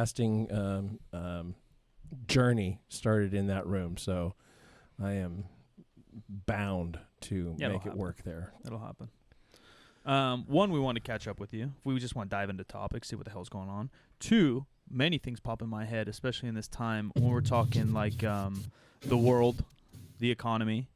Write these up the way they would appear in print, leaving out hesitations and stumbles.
lasting journey started in that room. So I am bound to make it work there. It'll happen. One, we want to catch up with you. We just want to dive into topics, see what the hell's going on. Two, many things pop in my head, especially in this time when we're talking like the world, the economy.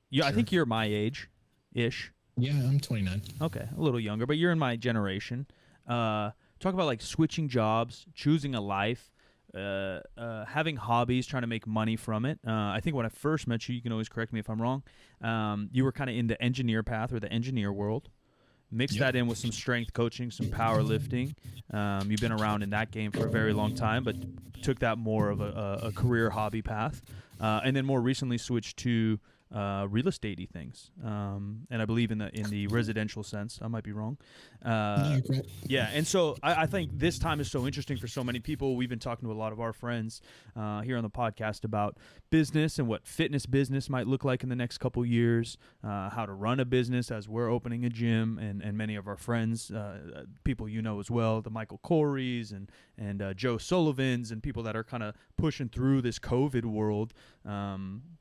Yeah, sure. I think you're my age-ish. Yeah, I'm 29. Okay, a little younger, but you're in my generation. Talk about like switching jobs, choosing a life, having hobbies, trying to make money from it. I think when I first met you, you can always correct me if I'm wrong, you were kind of in the engineer path or the engineer world. Mix that in with some strength coaching, some powerlifting. You've been around in that game for a very long time, but took that more of a career hobby path. And then more recently switched to real estate-y things. And I believe in the residential sense. I might be wrong. Yeah, and so I think this time is so interesting for so many people. We've been talking to a lot of our friends here on the podcast about business and what fitness business might look like in the next couple years, how to run a business as we're opening a gym, and many of our friends, people you know as well, the Michael Corys and Joe Sullivans, and people that are kind of pushing through this COVID world,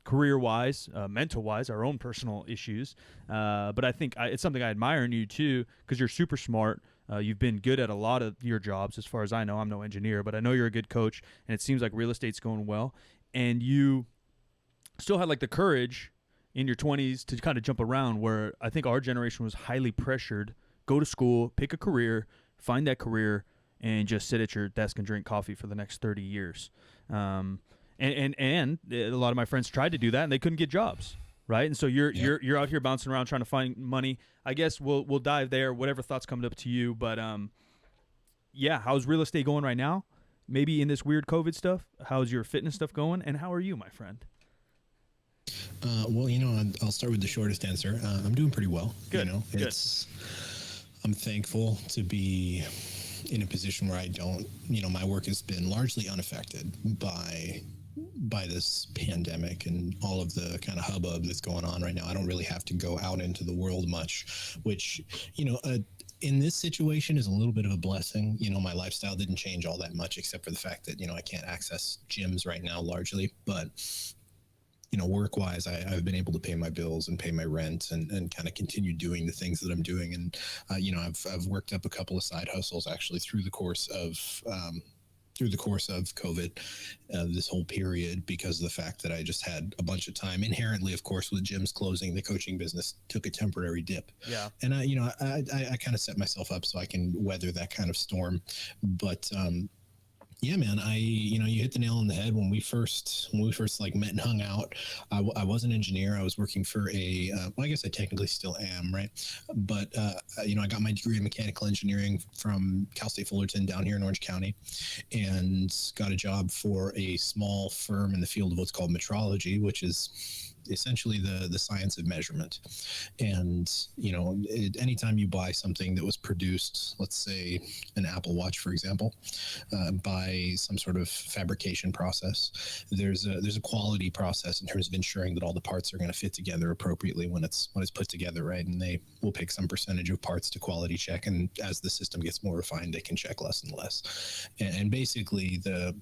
career-wise, mental-wise, our own personal issues. But I think it's something I admire in you too, because you're super smart. You've been good at a lot of your jobs, as far as I know. I'm no engineer, but I know you're a good coach, and it seems like real estate's going well. And you still had like the courage in your 20s to kind of jump around, where I think our generation was highly pressured. Go to school, pick a career, find that career, and just sit at your desk and drink coffee for the next 30 years. And a lot of my friends tried to do that, and they couldn't get jobs, right? And so you're out here bouncing around trying to find money. I guess we'll dive there, whatever thoughts come up to you. But how's real estate going right now? Maybe in this weird COVID stuff. How's your fitness stuff going? And how are you, my friend? Well, I'll start with the shortest answer. I'm doing pretty well. Good. Good. I'm thankful to be in a position where I don't, my work has been largely unaffected by this pandemic and all of the kind of hubbub that's going on right now. I don't really have to go out into the world much, which, in this situation is a little bit of a blessing. My lifestyle didn't change all that much, except for the fact that, I can't access gyms right now largely, but work-wise, I've been able to pay my bills and pay my rent and kind of continue doing the things that I'm doing. And, I've worked up a couple of side hustles actually through the course of COVID, this whole period, because of the fact that I just had a bunch of time. Inherently, of course, with gyms closing, the coaching business took a temporary dip. Yeah. And I kind of set myself up so I can weather that kind of storm. But, yeah, man, you hit the nail on the head when we first like met and hung out. I was an engineer. I was working for I guess I technically still am, right? But, I got my degree in mechanical engineering from Cal State Fullerton down here in Orange County, and got a job for a small firm in the field of what's called metrology, which is essentially the science of measurement. And, anytime you buy something that was produced, let's say an Apple Watch, for example, by some sort of fabrication process, there's a quality process in terms of ensuring that all the parts are going to fit together appropriately when it's put together, right? And they will pick some percentage of parts to quality check. And as the system gets more refined, they can check less and less. And basically the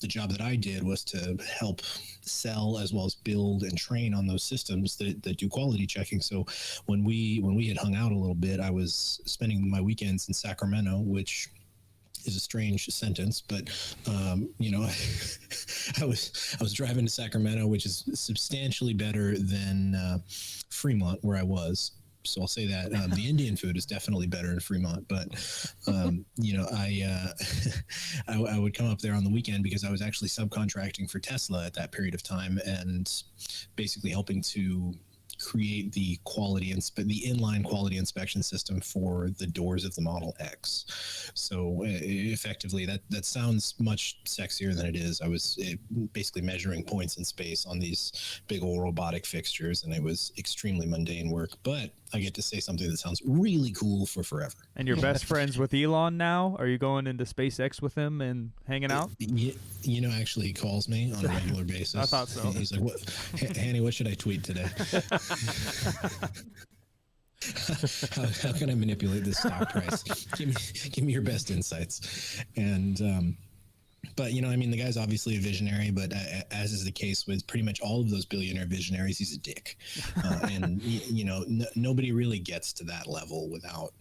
job that I did was to help sell as well as build and train on those systems that do quality checking. So when we had hung out a little bit, I was spending my weekends in Sacramento, which is a strange sentence, but I was driving to Sacramento, which is substantially better than Fremont, where I was. So I'll say that the Indian food is definitely better in Fremont, but I would come up there on the weekend because I was actually subcontracting for Tesla at that period of time, and basically helping to create the the inline quality inspection system for the doors of the Model X. So effectively, that sounds much sexier than it is. I was basically measuring points in space on these big old robotic fixtures, and it was extremely mundane work, but I get to say something that sounds really cool for forever. And you're best friends with Elon now? Are you going into SpaceX with him and hanging out? Actually, he calls me on a regular basis. I thought so. He's like, Hani, what should I tweet today? How can I manipulate this stock price? Give me your best insights. And But, you know, I mean, the guy's obviously a visionary, but as is the case with pretty much all of those billionaire visionaries, he's a dick. And, you know, nobody really gets to that level without,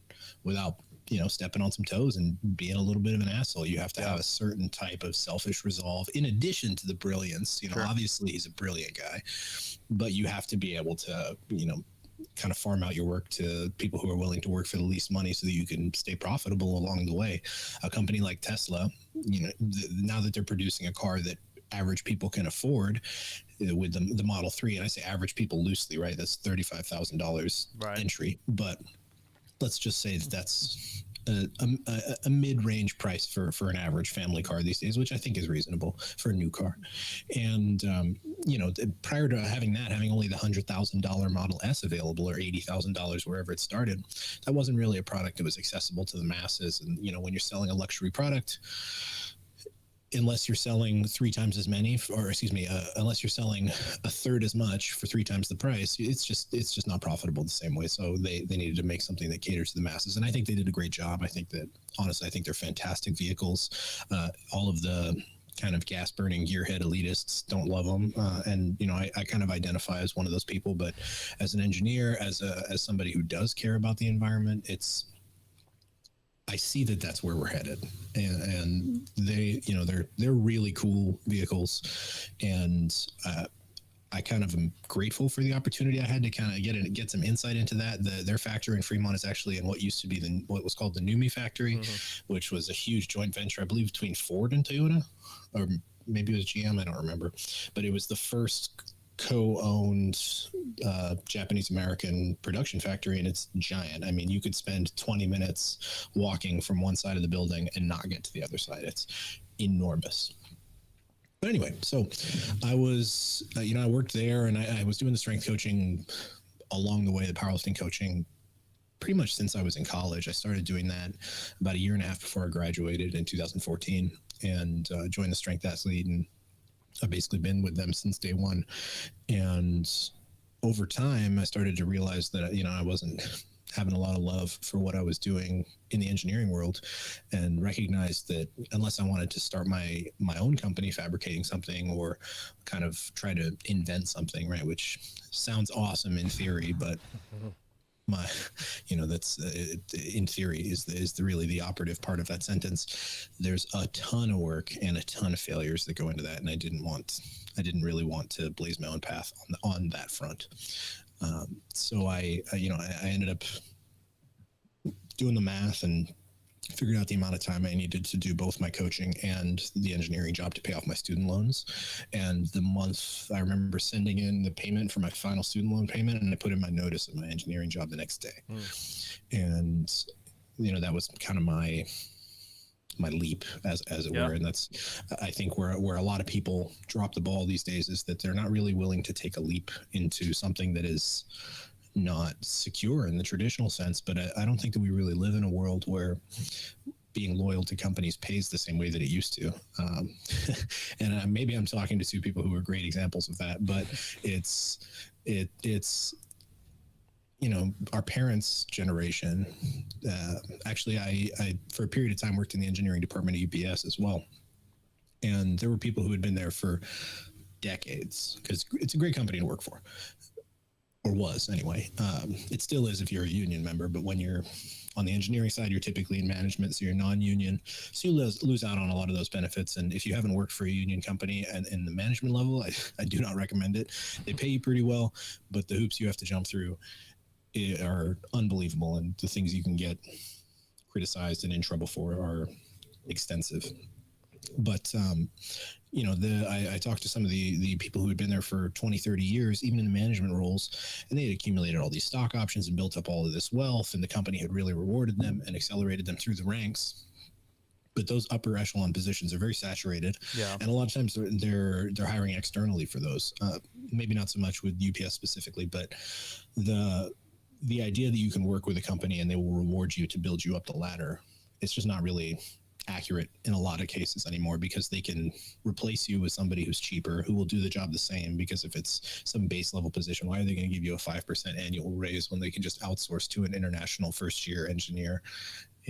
you know, stepping on some toes and being a little bit of an asshole. You have to have a certain type of selfish resolve in addition to the brilliance. You know, obviously he's a brilliant guy, but you have to be able to, you know, kind of farm out your work to people who are willing to work for the least money so that you can stay profitable along the way. A company like Tesla, you know, now that they're producing a car that average people can afford with the Model 3, and I say average people loosely, right? That's $35,000 entry, but let's just say that's a mid-range price for an average family car these days, which I think is reasonable for a new car. And you know, prior to having only the $100,000 Model S available, or $80,000 wherever it started, that wasn't really a product that was accessible to the masses. And you know, when you're selling a luxury product, unless you're selling three times as many, unless you're selling a third as much for three times the price, it's just not profitable the same way. So they needed to make something that caters to the masses. And I think they did a great job. I think they're fantastic vehicles. All of the kind of gas burning gearhead elitists don't love them. And, you know, I kind of identify as one of those people, but as an engineer, as somebody who does care about the environment, I see that that's where we're headed, and they, you know, they're really cool vehicles, and I kind of am grateful for the opportunity I had to kind of get some insight into that. Their factory in Fremont is actually in what used to be what was called the Numi factory, which was a huge joint venture, I believe, between Ford and Toyota, or maybe it was GM, I don't remember, but it was the first co-owned Japanese-American production factory, and it's giant. I mean, you could spend 20 minutes walking from one side of the building and not get to the other side. It's enormous. But anyway, so I was, you know, I worked there, and I was doing the strength coaching along the way, the powerlifting coaching, pretty much since I was in college. I started doing that about a year and a half before I graduated in 2014, and joined the Strength Athlete, and I've basically been with them since day one. And over time, I started to realize that, you know, I wasn't having a lot of love for what I was doing in the engineering world, and recognized that unless I wanted to start my own company fabricating something, or kind of try to invent something, right, which sounds awesome in theory, but that's in theory is really the operative part of that sentence. There's a ton of work and a ton of failures that go into that, and I didn't really want to blaze my own path on that front. So I ended up doing the math and figured out the amount of time I needed to do both my coaching and the engineering job to pay off my student loans. And the month, I remember sending in the payment for my final student loan payment, and I put in my notice of my engineering job the next day. And, you know, that was kind of my leap, as it were. And that's, I think, where a lot of people drop the ball these days, is that they're not really willing to take a leap into something that is not secure in the traditional sense. But I don't think that we really live in a world where being loyal to companies pays the same way that it used to. And maybe I'm talking to two people who are great examples of that, but it's you know, our parents' generation. Actually, I for a period of time worked in the engineering department at UPS as well, and there were people who had been there for decades, because it's a great company to work for, or was anyway. It still is if you're a union member, but when you're on the engineering side, you're typically in management, so you're non-union, so you lose out on a lot of those benefits. And if you haven't worked for a union company and in the management level, I do not recommend it. They pay you pretty well, but the hoops you have to jump through are unbelievable, and the things you can get criticized and in trouble for are extensive. But you know, I talked to some of the people who had been there for 20, 30 years, even in the management roles, and they had accumulated all these stock options and built up all of this wealth, and the company had really rewarded them and accelerated them through the ranks. But those upper echelon positions are very saturated, and a lot of times they're hiring externally for those. Maybe not so much with UPS specifically, but the idea that you can work with a company and they will reward you to build you up the ladder, it's just not really accurate in a lot of cases anymore, because they can replace you with somebody who's cheaper, who will do the job the same. Because if it's some base level position, why are they going to give you a 5% annual raise when they can just outsource to an international first year engineer?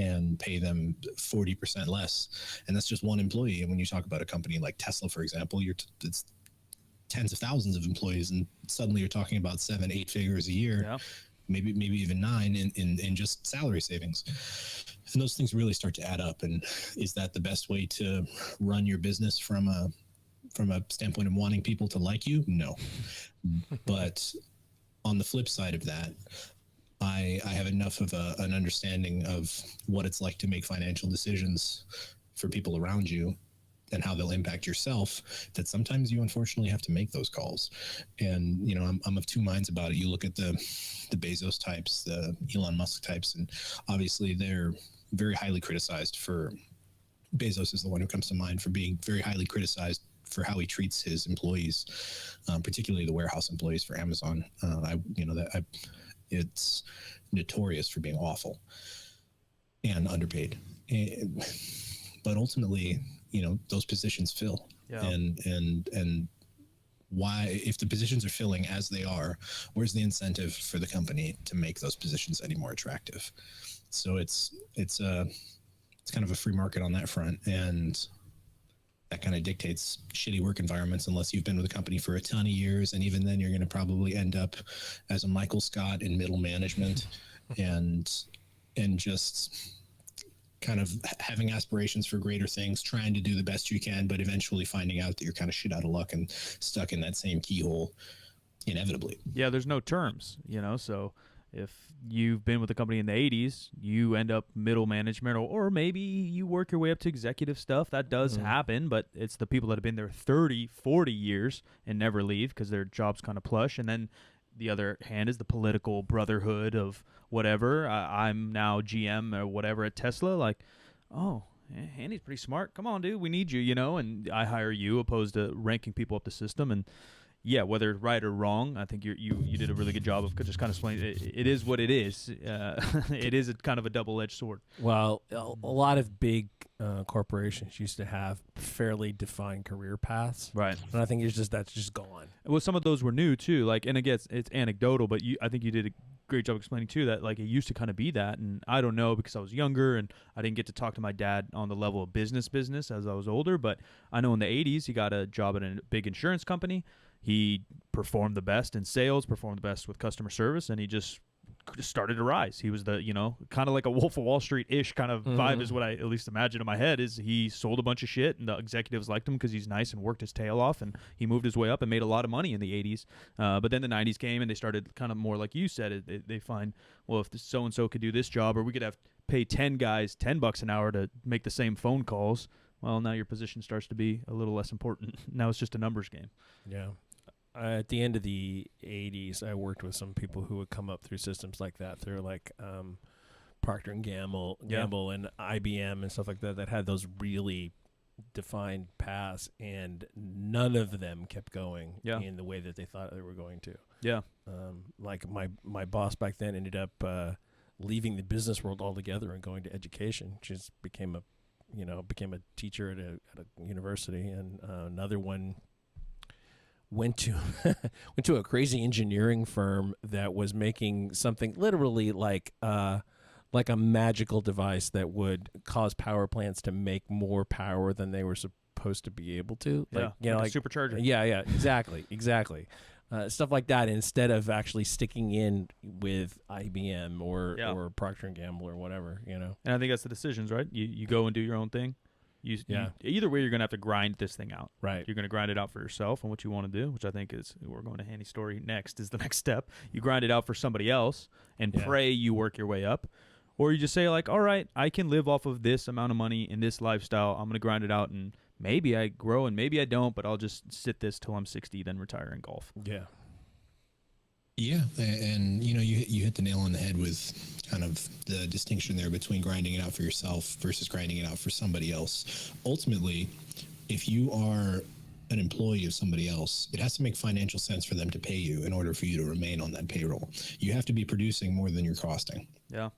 and pay them 40% less. And that's just one employee. And when you talk about a company like Tesla, for example, it's tens of thousands of employees, and suddenly you're talking about 7-8 figures a year. Yeah. Maybe even 9 in just salary savings. And those things really start to add up. And is that the best way to run your business from a standpoint of wanting people to like you? No. But on the flip side of that, I have enough of an understanding of what it's like to make financial decisions for people around you and how they'll impact yourself, that sometimes you unfortunately have to make those calls. And, you know, I'm of two minds about it. You look at the Bezos types, the Elon Musk types, and obviously they're very highly criticized for, Bezos is the one who comes to mind for being very highly criticized for how he treats his employees, particularly the warehouse employees for Amazon. It's notorious for being awful and underpaid. But ultimately, you know, those positions fill. Yeah. And why, if the positions are filling as they are, where's the incentive for the company to make those positions any more attractive? So it's kind of a free market on that front, and that kind of dictates shitty work environments unless you've been with a company for a ton of years. And even then you're going to probably end up as a Michael Scott in middle management and just kind of having aspirations for greater things, trying to do the best you can, but eventually finding out that you're kind of shit out of luck and stuck in that same keyhole inevitably. Yeah, there's no terms, you know, so if you've been with the company in the 80s, you end up middle management, or maybe you work your way up to executive stuff. That does happen, but it's the people that have been there 30, 40 years and never leave because their job's kind of plush. And then the other hand is the political brotherhood of whatever. I'm now GM or whatever at Tesla. Like, oh, Andy's pretty smart. Come on, dude, we need you, you know, and I hire you, opposed to ranking people up the system. And yeah, whether right or wrong, I think you did a really good job of just kind of explaining it is what it is. It is kind of a double-edged sword. Well, a lot of big corporations used to have fairly defined career paths, right? And I think that's just gone. Well, some of those were new too. Like, and again, it's anecdotal, but I think you did a great job explaining too that like it used to kind of be that. And I don't know because I was younger and I didn't get to talk to my dad on the level of business as I was older. But I know in the 80s he got a job at a big insurance company. He performed the best in sales, performed the best with customer service, and he just started to rise. He was the, you know, kind of like a Wolf of Wall Street-ish kind of vibe is what I at least imagine in my head, is he sold a bunch of shit, and the executives liked him because he's nice and worked his tail off, and he moved his way up and made a lot of money in the 80s. But then the 90s came, and they started kind of more like you said. They find, well, if so-and-so could do this job, or we could pay 10 guys $10 an hour to make the same phone calls, well, now your position starts to be a little less important. Now it's just a numbers game. Yeah. At the end of the 80s, I worked with some people who would come up through systems like that, through like Procter & Gamble and IBM and stuff like that had those really defined paths, and none of them kept going in the way that they thought they were going to. Yeah. Like my boss back then ended up leaving the business world altogether and going to education. Just became a teacher at a university, and another one went to a crazy engineering firm that was making something literally like a magical device that would cause power plants to make more power than they were supposed to be able to. Like, you know, like a supercharger. Yeah, exactly. Stuff like that, instead of actually sticking in with IBM or Procter & Gamble or whatever, you know. And I think that's the decisions, right? You go and do your own thing. Either way, you're going to have to grind this thing out. Right. You're going to grind it out for yourself and what you want to do, which I think is, we're going to Hani's story next, is the next step. You grind it out for somebody else and pray you work your way up. Or you just say, like, all right, I can live off of this amount of money in this lifestyle. I'm going to grind it out, and maybe I grow and maybe I don't, but I'll just sit this till I'm 60, then retire and golf. Yeah. Yeah, and you know, you hit the nail on the head with kind of the distinction there between grinding it out for yourself versus grinding it out for somebody else. Ultimately, if you are an employee of somebody else, it has to make financial sense for them to pay you in order for you to remain on that payroll. You have to be producing more than you're costing. Yeah.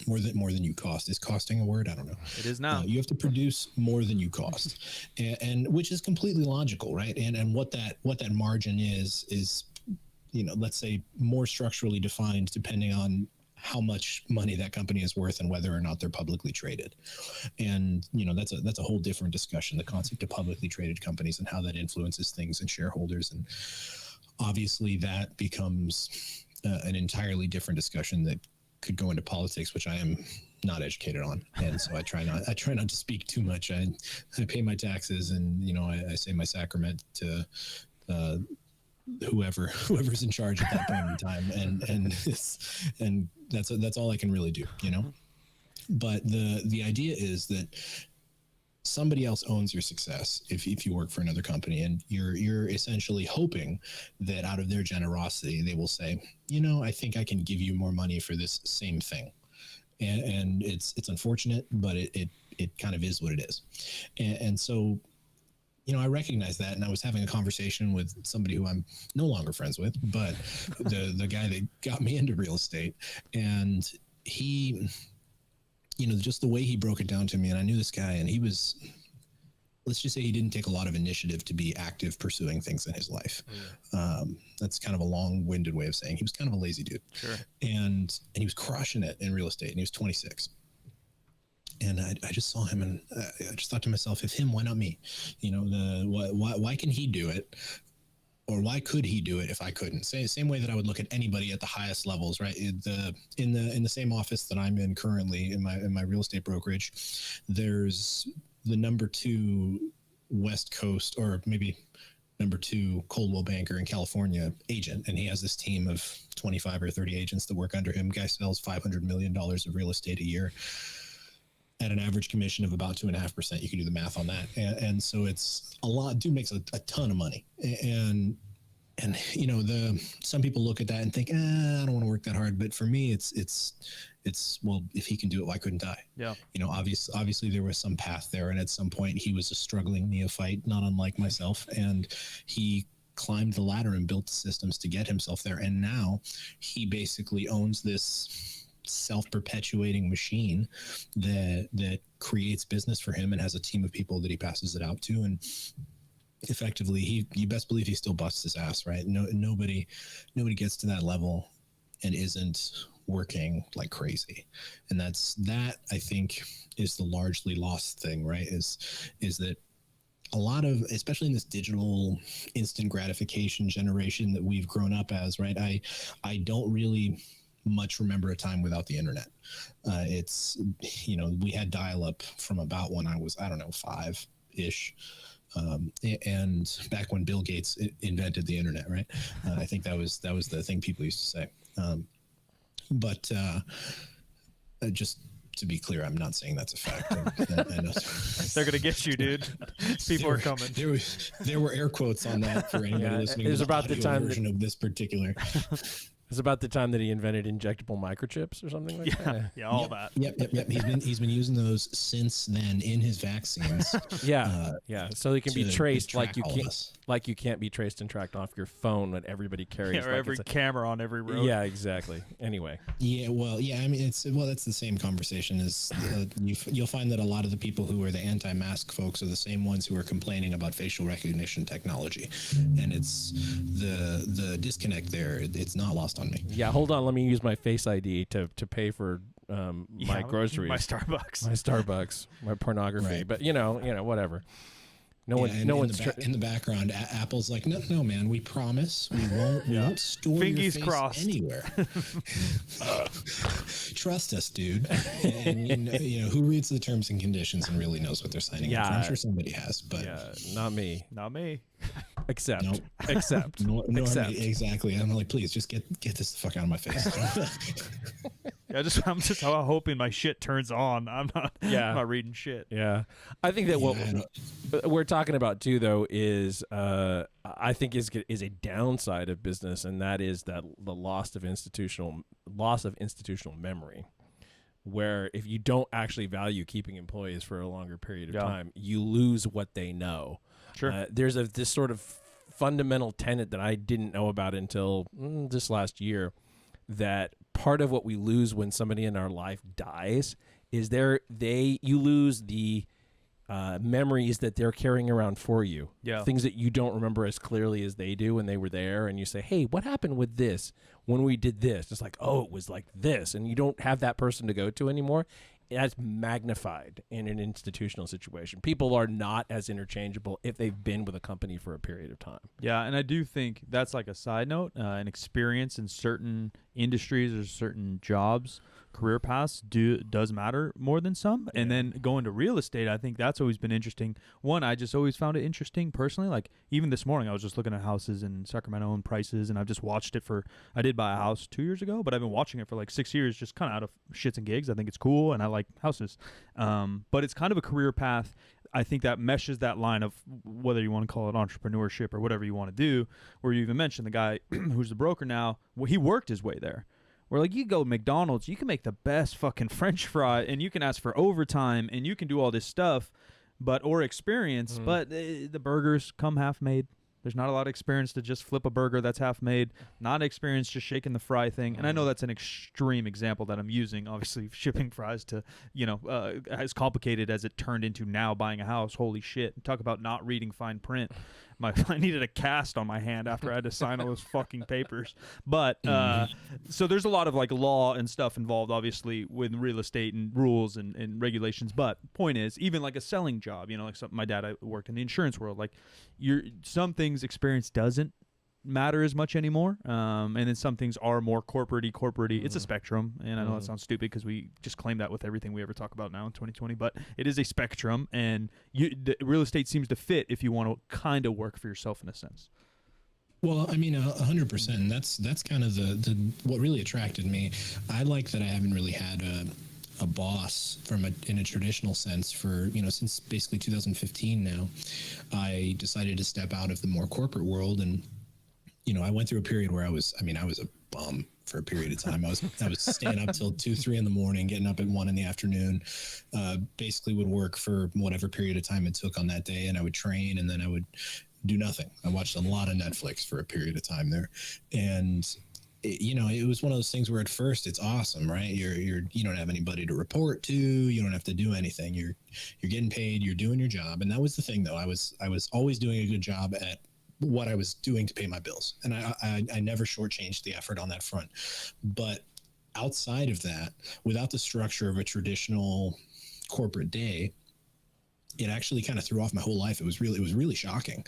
More than you cost. Is costing a word? I don't know. It is now. You have to produce more than you cost, and which is completely logical, right? And what that margin is, you know, let's say more structurally defined depending on how much money that company is worth and whether or not they're publicly traded. And, that's a whole different discussion, the concept of publicly traded companies and how that influences things and shareholders. And obviously that becomes an entirely different discussion that could go into politics, which I am not educated on. And so I try not to speak too much. I pay my taxes and, I say my sacrament to, whoever's in charge at that point in time, and that's all I can really do, But the idea is that somebody else owns your success if you work for another company, and you're essentially hoping that out of their generosity they will say, I think I can give you more money for this same thing, and it's unfortunate, but it kind of is what it is, and so. I recognize that, and I was having a conversation with somebody who I'm no longer friends with, but the guy that got me into real estate, and he, just the way he broke it down to me, and I knew this guy, and he was, let's just say he didn't take a lot of initiative to be active pursuing things in his life. That's kind of a long-winded way of saying he was kind of a lazy dude. Sure. And he was crushing it in real estate, and he was 26. And I just saw him, and I just thought to myself, if him, why not me? Why can he do it? Or why could he do it if I couldn't? Same way that I would look at anybody at the highest levels, right? In the same office that I'm in currently in my real estate brokerage, there's the number 2 West Coast, or maybe number 2 Coldwell Banker in California agent, and he has this team of 25 or 30 agents that work under him. Guy sells $500 million of real estate a year at an average commission of about 2.5%. You can do the math on that. And so it's a lot. Dude makes a ton of money. And some people look at that and think, I don't want to work that hard. But for me, it's well, if he can do it, why couldn't I? Yeah. Obviously there was some path there. And at some point he was a struggling neophyte, not unlike myself. And he climbed the ladder and built the systems to get himself there. And now he basically owns this self-perpetuating machine that creates business for him and has a team of people that he passes it out to. And effectively, you best believe he still busts his ass, right? Nobody gets to that level and isn't working like crazy. And that I think is the largely lost thing, right? Is that a lot of, especially in this digital instant gratification generation that we've grown up as, right? I don't really much remember a time without the internet. We had dial-up from about when I was, 5-ish. And back when Bill Gates invented the internet, right? I think that was the thing people used to say. But just to be clear, I'm not saying that's a fact. I know. They're gonna get you, dude. People are coming. There were air quotes on that for anybody listening. It was about the time version of this particular. It's about the time that he invented injectable microchips or something like that. Yeah, all that. Yep. He's been using those since then in his vaccines. Yeah. So he can be traced like you can't be traced and tracked off your phone when everybody carries. Or every camera on every road. Yeah, exactly. Anyway. Yeah, well, I mean, that's the same conversation. Is you'll find that a lot of the people who are the anti-mask folks are the same ones who are complaining about facial recognition technology, and it's the disconnect there. It's not lost on me. Yeah, hold on. Let me use my Face ID to pay for my groceries, my Starbucks, my pornography. Right. But whatever. No one's in the background. Apple's like, no, man, we promise we won't store your face crossed anywhere. Trust us, dude. And who reads the terms and conditions and really knows what they're signing up for? I'm sure somebody has, but not me. Except. Exactly. I'm like, please just get this the fuck out of my face. I'm just hoping my shit turns on. I'm not reading shit. Yeah. I think that what we're talking about too, though, is I think is a downside of business, and that is that the loss of institutional memory. Where if you don't actually value keeping employees for a longer period of time, you lose what they know. Sure. There's this sort of fundamental tenet that I didn't know about until this last year, that part of what we lose when somebody in our life dies is you lose the memories that they're carrying around for you. Yeah. Things that you don't remember as clearly as they do when they were there. And you say, hey, what happened with this when we did this? It's like, oh, it was like this. And you don't have that person to go to anymore. That's magnified in an institutional situation. People are not as interchangeable if they've been with a company for a period of time. Yeah, and I do think that's like a side note, an experience in certain industries or certain jobs, career paths does matter more than some. And then going to real estate, I think that's always been interesting. One, I just always found it interesting personally. Like even this morning, I was just looking at houses in Sacramento and prices, and I've just watched it I did buy a house 2 years ago, but I've been watching it for like 6 years, just kind of out of shits and gigs. I think it's cool, and I like houses. But it's kind of a career path. I think that meshes that line of whether you want to call it entrepreneurship or whatever you want to do, where you even mentioned the guy who's the broker now, well, he worked his way there. Where like you go to McDonald's, you can make the best fucking French fry, and you can ask for overtime, and you can do all this stuff, or experience, but the burgers come half made. There's not a lot of experience to just flip a burger that's half made. Not experience just shaking the fry thing. And I know that's an extreme example that I'm using. Obviously, shipping fries to, as complicated as it turned into now buying a house. Holy shit. Talk about not reading fine print. I needed a cast on my hand after I had to sign all those fucking papers. But so there's a lot of like law and stuff involved, obviously, with real estate and rules and regulations. But point is, even like a selling job, like my dad, I worked in the insurance world. Like some things experience doesn't matter as much anymore, and then some things are more corporate-y. It's a spectrum, and I know that sounds stupid because we just claim that with everything we ever talk about now in 2020, but it is a spectrum, and the real estate seems to fit if you want to kind of work for yourself in a sense. Well, I mean, 100%. And that's kind of the what really attracted me. I like that I haven't really had a boss in a traditional sense for, since basically 2015 now. I decided to step out of the more corporate world, and I went through a period where I was a bum for a period of time. I was staying up till 2-3 in the morning, getting up at 1 in the afternoon, basically would work for whatever period of time it took on that day. And I would train, and then I would do nothing. I watched a lot of Netflix for a period of time there. And it was one of those things where at first it's awesome, right? You don't have anybody to report to. You don't have to do anything. You're getting paid. You're doing your job. And that was the thing, though. I was always doing a good job at what I was doing to pay my bills. And I never shortchanged the effort on that front. But outside of that, without the structure of a traditional corporate day, it actually kind of threw off my whole life. It was really shocking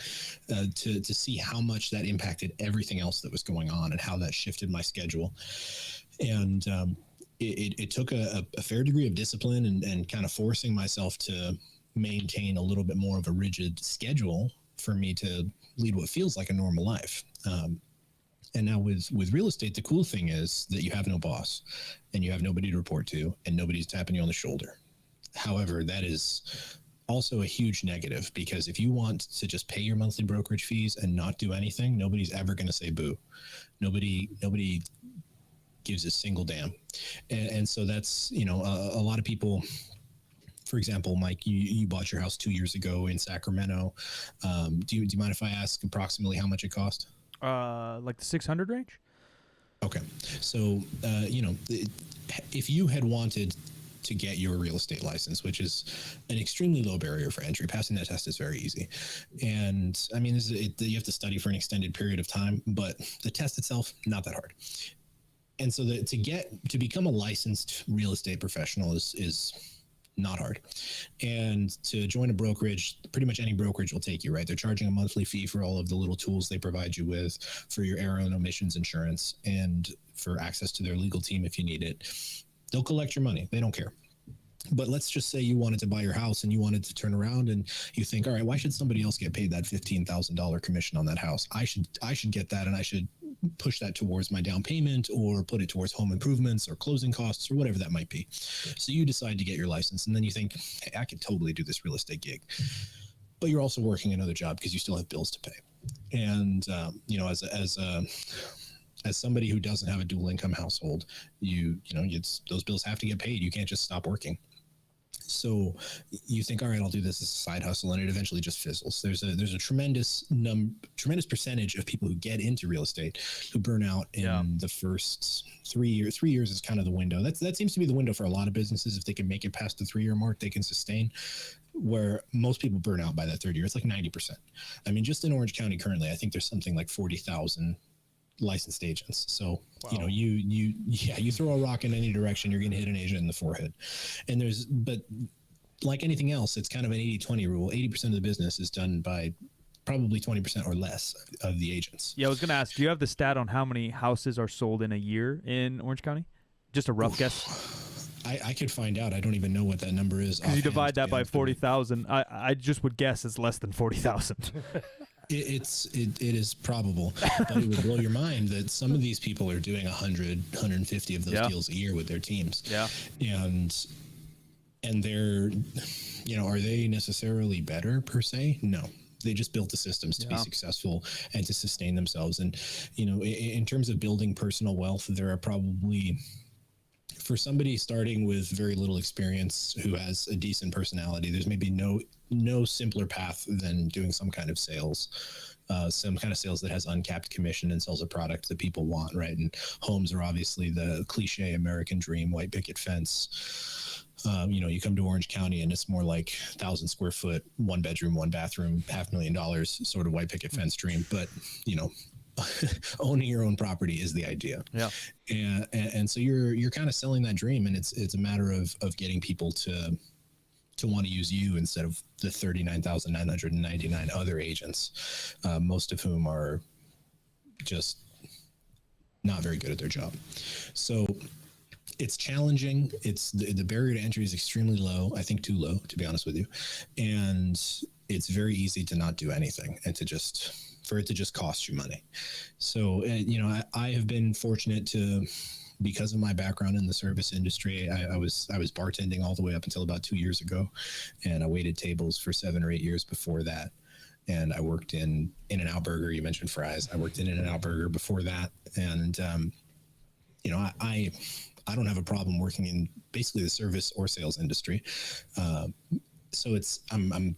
to see how much that impacted everything else that was going on and how that shifted my schedule. And it took a fair degree of discipline and kind of forcing myself to maintain a little bit more of a rigid schedule for me to lead what feels like a normal life. And now with real estate, the cool thing is that you have no boss and you have nobody to report to and nobody's tapping you on the shoulder. However, that is also a huge negative, because if you want to just pay your monthly brokerage fees and not do anything, nobody's ever going to say boo. Nobody gives a single damn. And so that's, a lot of people. For example, Mike, you bought your house 2 years ago in Sacramento. Do you mind if I ask approximately how much it cost? Like the 600 range. Okay. So, if you had wanted to get your real estate license, which is an extremely low barrier for entry, passing that test is very easy. And I mean, you have to study for an extended period of time, but the test itself, not that hard. And so to become a licensed real estate professional is not hard. And to join a brokerage, pretty much any brokerage will take you, right? They're charging a monthly fee for all of the little tools they provide you with, for your error and omissions insurance, and for access to their legal team if you need it. They'll collect your money. They don't care. But let's just say you wanted to buy your house and you wanted to turn around and you think, all right, why should somebody else get paid that $15,000 commission on that house? I should get that, and I should push that towards my down payment or put it towards home improvements or closing costs or whatever that might be. So you decide to get your license, and then you think, hey, I could totally do this real estate gig. But you're also working another job because you still have bills to pay. And, as somebody who doesn't have a dual income household, those bills have to get paid. You can't just stop working. So you think, all right, I'll do this as a side hustle, and it eventually just fizzles. There's a tremendous percentage of people who get into real estate who burn out in the first 3 years. 3 years is kind of the window. That seems to be the window for a lot of businesses. If they can make it past the 3-year mark, they can sustain. where most people burn out by that third year. It's like 90%. I mean, just in Orange County currently, I think there's something like 40,000 licensed agents. So, Wow. you throw a rock in any direction, you're going to hit an agent in the forehead. And but like anything else, it's kind of an 80-20 rule. 80% of the business is done by probably 20% or less of the agents. Yeah, I was going to ask, do you have the stat on how many houses are sold in a year in Orange County? Just a rough guess. I could find out. I don't even know what that number is. Because you divide that by 40,000. I just would guess it's less than 40,000. It is probable, but it would blow your mind that some of these people are doing 100, 150 of those deals a year with their teams. Yeah. And they're, are they necessarily better per se? No. They just built the systems to be successful and to sustain themselves. And, in terms of building personal wealth, there are probably, for somebody starting with very little experience who has a decent personality, there's maybe no simpler path than doing some kind of sales, that has uncapped commission and sells a product that people want, right? And homes are obviously the cliche American dream, white picket fence. You come to Orange County and it's more like 1,000 square foot, 1 bedroom, 1 bathroom, $500,000 sort of white picket fence dream. But, owning your own property is the idea. Yeah. And so you're kind of selling that dream, and it's a matter of getting people to want to use you instead of the 39,999 other agents, most of whom are just not very good at their job. So it's challenging. It's the barrier to entry is extremely low. I think too low, to be honest with you. And it's very easy to not do anything and for it to just cost you money. So, I have been fortunate to, because of my background in the service industry, I was bartending all the way up until about 2 years ago, and I waited tables for 7 or 8 years before that. And I worked in In-N-Out Burger. You mentioned fries. I worked in In-N-Out Burger before that. And, I don't have a problem working in basically the service or sales industry. So I'm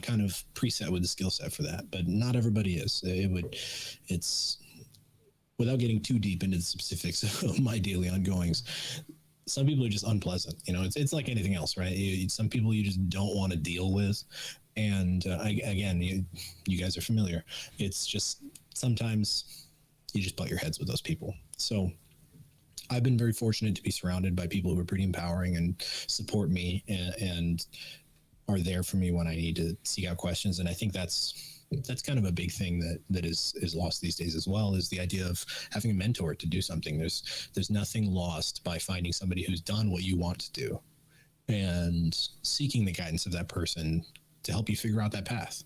kind of preset with the skill set for that, but not everybody is. It's without getting too deep into the specifics of my daily ongoings. Some people are just unpleasant. It's like anything else, right? Some people you just don't want to deal with. And you guys are familiar. It's just sometimes you just butt your heads with those people. So I've been very fortunate to be surrounded by people who are pretty empowering and support me and are there for me when I need to seek out questions. And I think that's kind of a big thing that is lost these days as well, is the idea of having a mentor to do something. There's nothing lost by finding somebody who's done what you want to do and seeking the guidance of that person to help you figure out that path.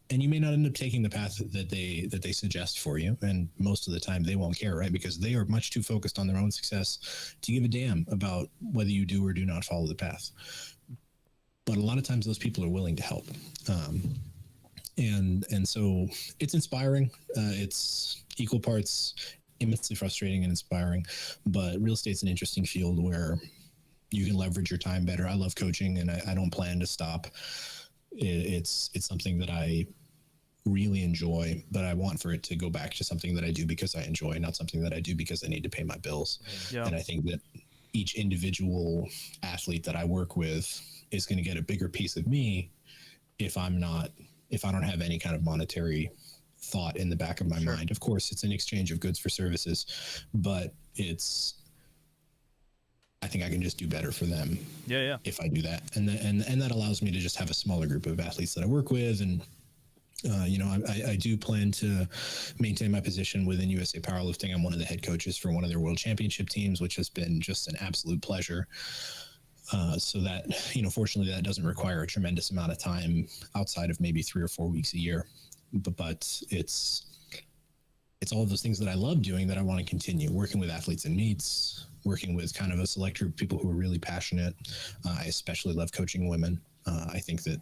And you may not end up taking the path that they suggest for you. And most of the time they won't care, right? Because they are much too focused on their own success to give a damn about whether you do or do not follow the path. But a lot of times those people are willing to help. And so it's inspiring. It's equal parts immensely frustrating and inspiring, but real estate's an interesting field where you can leverage your time better. I love coaching, and I don't plan to stop. It's something that I really enjoy, but I want for it to go back to something that I do because I enjoy, not something that I do because I need to pay my bills. Yeah. And I think that each individual athlete that I work with is going to get a bigger piece of me if I don't have any kind of monetary thought in the back of my mind. Of course, it's an exchange of goods for services, but I think I can just do better for them. Yeah. If I do that. And that allows me to just have a smaller group of athletes that I work with. And, I do plan to maintain my position within USA Powerlifting. I'm one of the head coaches for one of their world championship teams, which has been just an absolute pleasure. So that, fortunately that doesn't require a tremendous amount of time outside of maybe 3 or 4 weeks a year, but it's all of those things that I love doing that I want to continue working with athletes in meets, working with kind of a select group of people who are really passionate. I especially love coaching women. I think that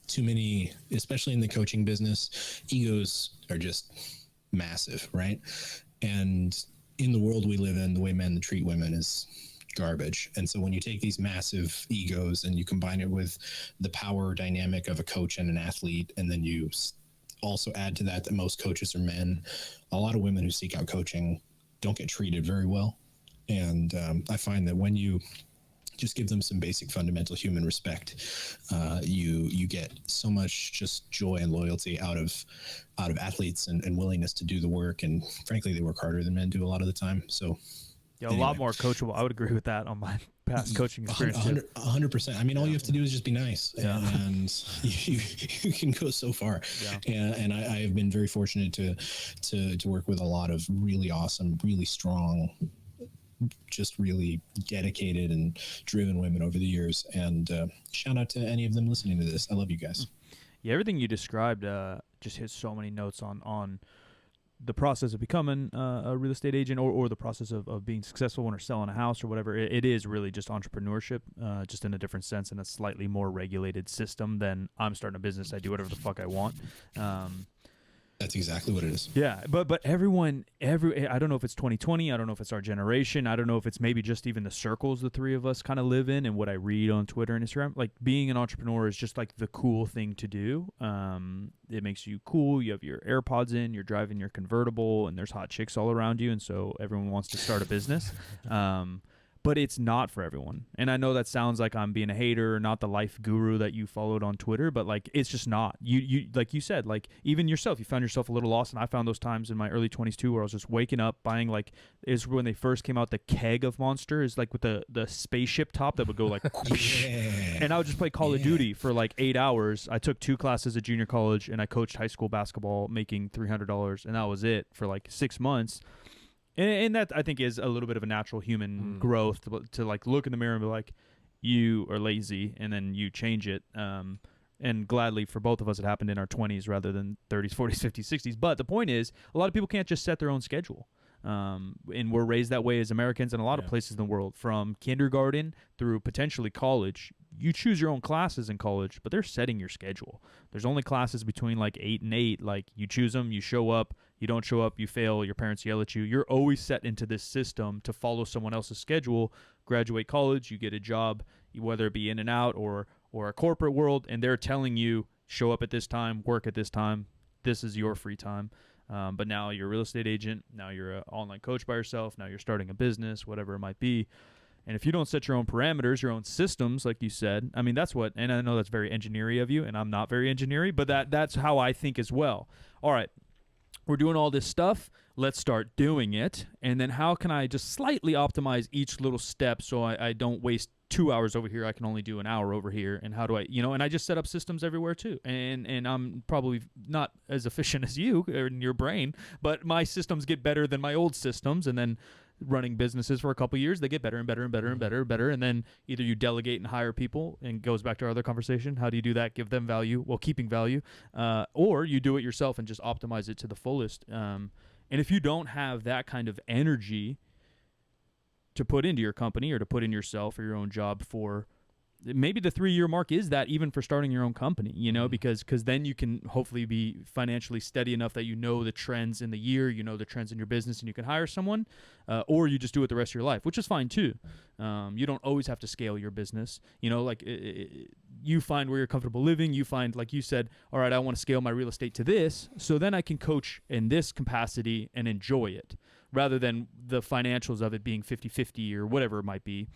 too many, especially in the coaching business, egos are just massive, right? And in the world we live in, the way men treat women is garbage. And so when you take these massive egos and you combine it with the power dynamic of a coach and an athlete, and then you also add to that most coaches are men, a lot of women who seek out coaching don't get treated very well. And I find that when you just give them some basic fundamental human respect. You get so much just joy and loyalty out of athletes and willingness to do the work. And frankly, they work harder than men do a lot of the time. So yeah, a lot more coachable. I would agree with that on my past coaching experience. 100%. I mean, all you have to do is just be nice, and you can go so far. Yeah. And I have been very fortunate to work with a lot of really awesome, really strong, just really dedicated and driven women over the years. And shout out to any of them listening to this. I love you guys. Yeah, everything you described just hits so many notes on the process of becoming a real estate agent or the process of being successful when or selling a house or whatever. It is really just entrepreneurship, just in a different sense, in a slightly more regulated system than I'm starting a business. I do whatever the fuck I want. That's exactly what it is. Yeah, but everyone, I don't know if it's 2020. I don't know if it's our generation. I don't know if it's maybe just even the circles the three of us kind of live in and what I read on Twitter and Instagram. Like, being an entrepreneur is just like the cool thing to do. It makes you cool. You have your AirPods in, you're driving your convertible, and there's hot chicks all around you, and so everyone wants to start a business. But it's not for everyone. And I know that sounds like I'm being a hater, not the life guru that you followed on Twitter, but like, it's just not. You like you said, like, even yourself, you found yourself a little lost, and I found those times in my early 20s too, where I was just waking up buying, like, is when they first came out, the keg of Monster is like with the spaceship top that would go like and I would just play Call of Duty for like 8 hours. I took 2 classes at junior college, and I coached high school basketball, making $300, and that was it for like 6 months. And that, I think, is a little bit of a natural human growth to like look in the mirror and be like, you are lazy, and then you change it. And gladly for both of us, it happened in our 20s rather than 30s, 40s, 50s, 60s. But the point is, a lot of people can't just set their own schedule. And we're raised that way as Americans in a lot of places in the world, from kindergarten through potentially college. You choose your own classes in college, but they're setting your schedule. There's only classes between like 8 and 8. Like, you choose them, you show up. You don't show up, you fail, your parents yell at you. You're always set into this system to follow someone else's schedule. Graduate college, you get a job, whether it be in and out or a corporate world, and they're telling you, show up at this time, work at this time. This is your free time. But now you're a real estate agent. Now you're an online coach by yourself. Now you're starting a business, whatever it might be. And if you don't set your own parameters, your own systems, like you said, I mean, that's what, and I know that's very engineer-y of you, and I'm not very engineer-y, but that's how I think as well. All right. We're doing all this stuff. Let's start doing it. And then how can I just slightly optimize each little step so I don't waste 2 hours over here? I can only do an hour over here. And how do I, and I just set up systems everywhere too. And I'm probably not as efficient as you or in your brain, but my systems get better than my old systems. And then running businesses for a couple of years, they get better and better and better and better and better. And then either you delegate and hire people, and goes back to our other conversation. How do you do that? Give them value while keeping value. Or you do it yourself and just optimize it to the fullest. And if you don't have that kind of energy to put into your company or to put in yourself or your own job, for maybe the 3-year mark is that, even for starting your own company, because then you can hopefully be financially steady enough that you know the trends in the year, the trends in your business, and you can hire someone, or you just do it the rest of your life, which is fine too. You don't always have to scale your business. You find where you're comfortable living. You find, like you said, all right, I want to scale my real estate to this, so then I can coach in this capacity and enjoy it, rather than the financials of it being 50-50 or whatever it might be.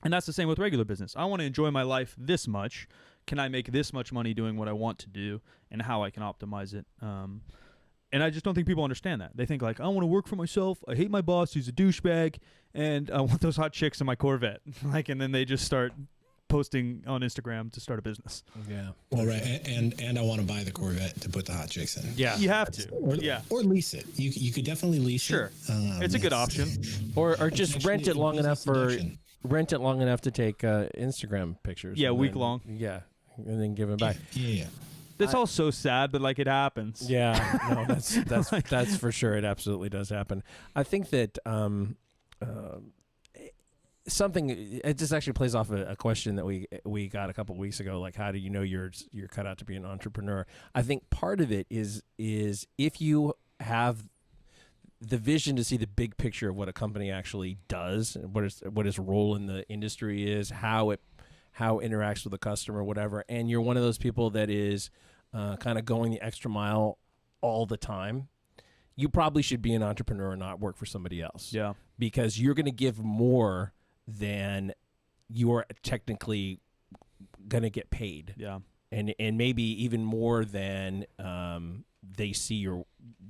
And that's the same with regular business. I want to enjoy my life this much. Can I make this much money doing what I want to do, and how I can optimize it? And I just don't think people understand that. They think like, I want to work for myself. I hate my boss. He's a douchebag. And I want those hot chicks in my Corvette. And then they just start posting on Instagram to start a business. Yeah. Well, right. And I want to buy the Corvette to put the hot chicks in. Yeah. You have to. Or lease it. You could definitely lease it. Sure. It's a good option. Or just rent it long enough to take Instagram pictures. Yeah, week long. Yeah, and then give them back. Yeah. That's all so sad, but like, it happens. Yeah, no, that's for sure. It absolutely does happen. I think that it just actually plays off a question that we got a couple weeks ago. Like, how do you know you're cut out to be an entrepreneur? I think part of it is if you have the vision to see the big picture of what a company actually does, and what its role in the industry is, how it interacts with the customer, whatever, and you're one of those people that is kind of going the extra mile all the time, you probably should be an entrepreneur and not work for somebody else. Yeah. Because you're going to give more than you're technically going to get paid. Yeah. And maybe even more than they see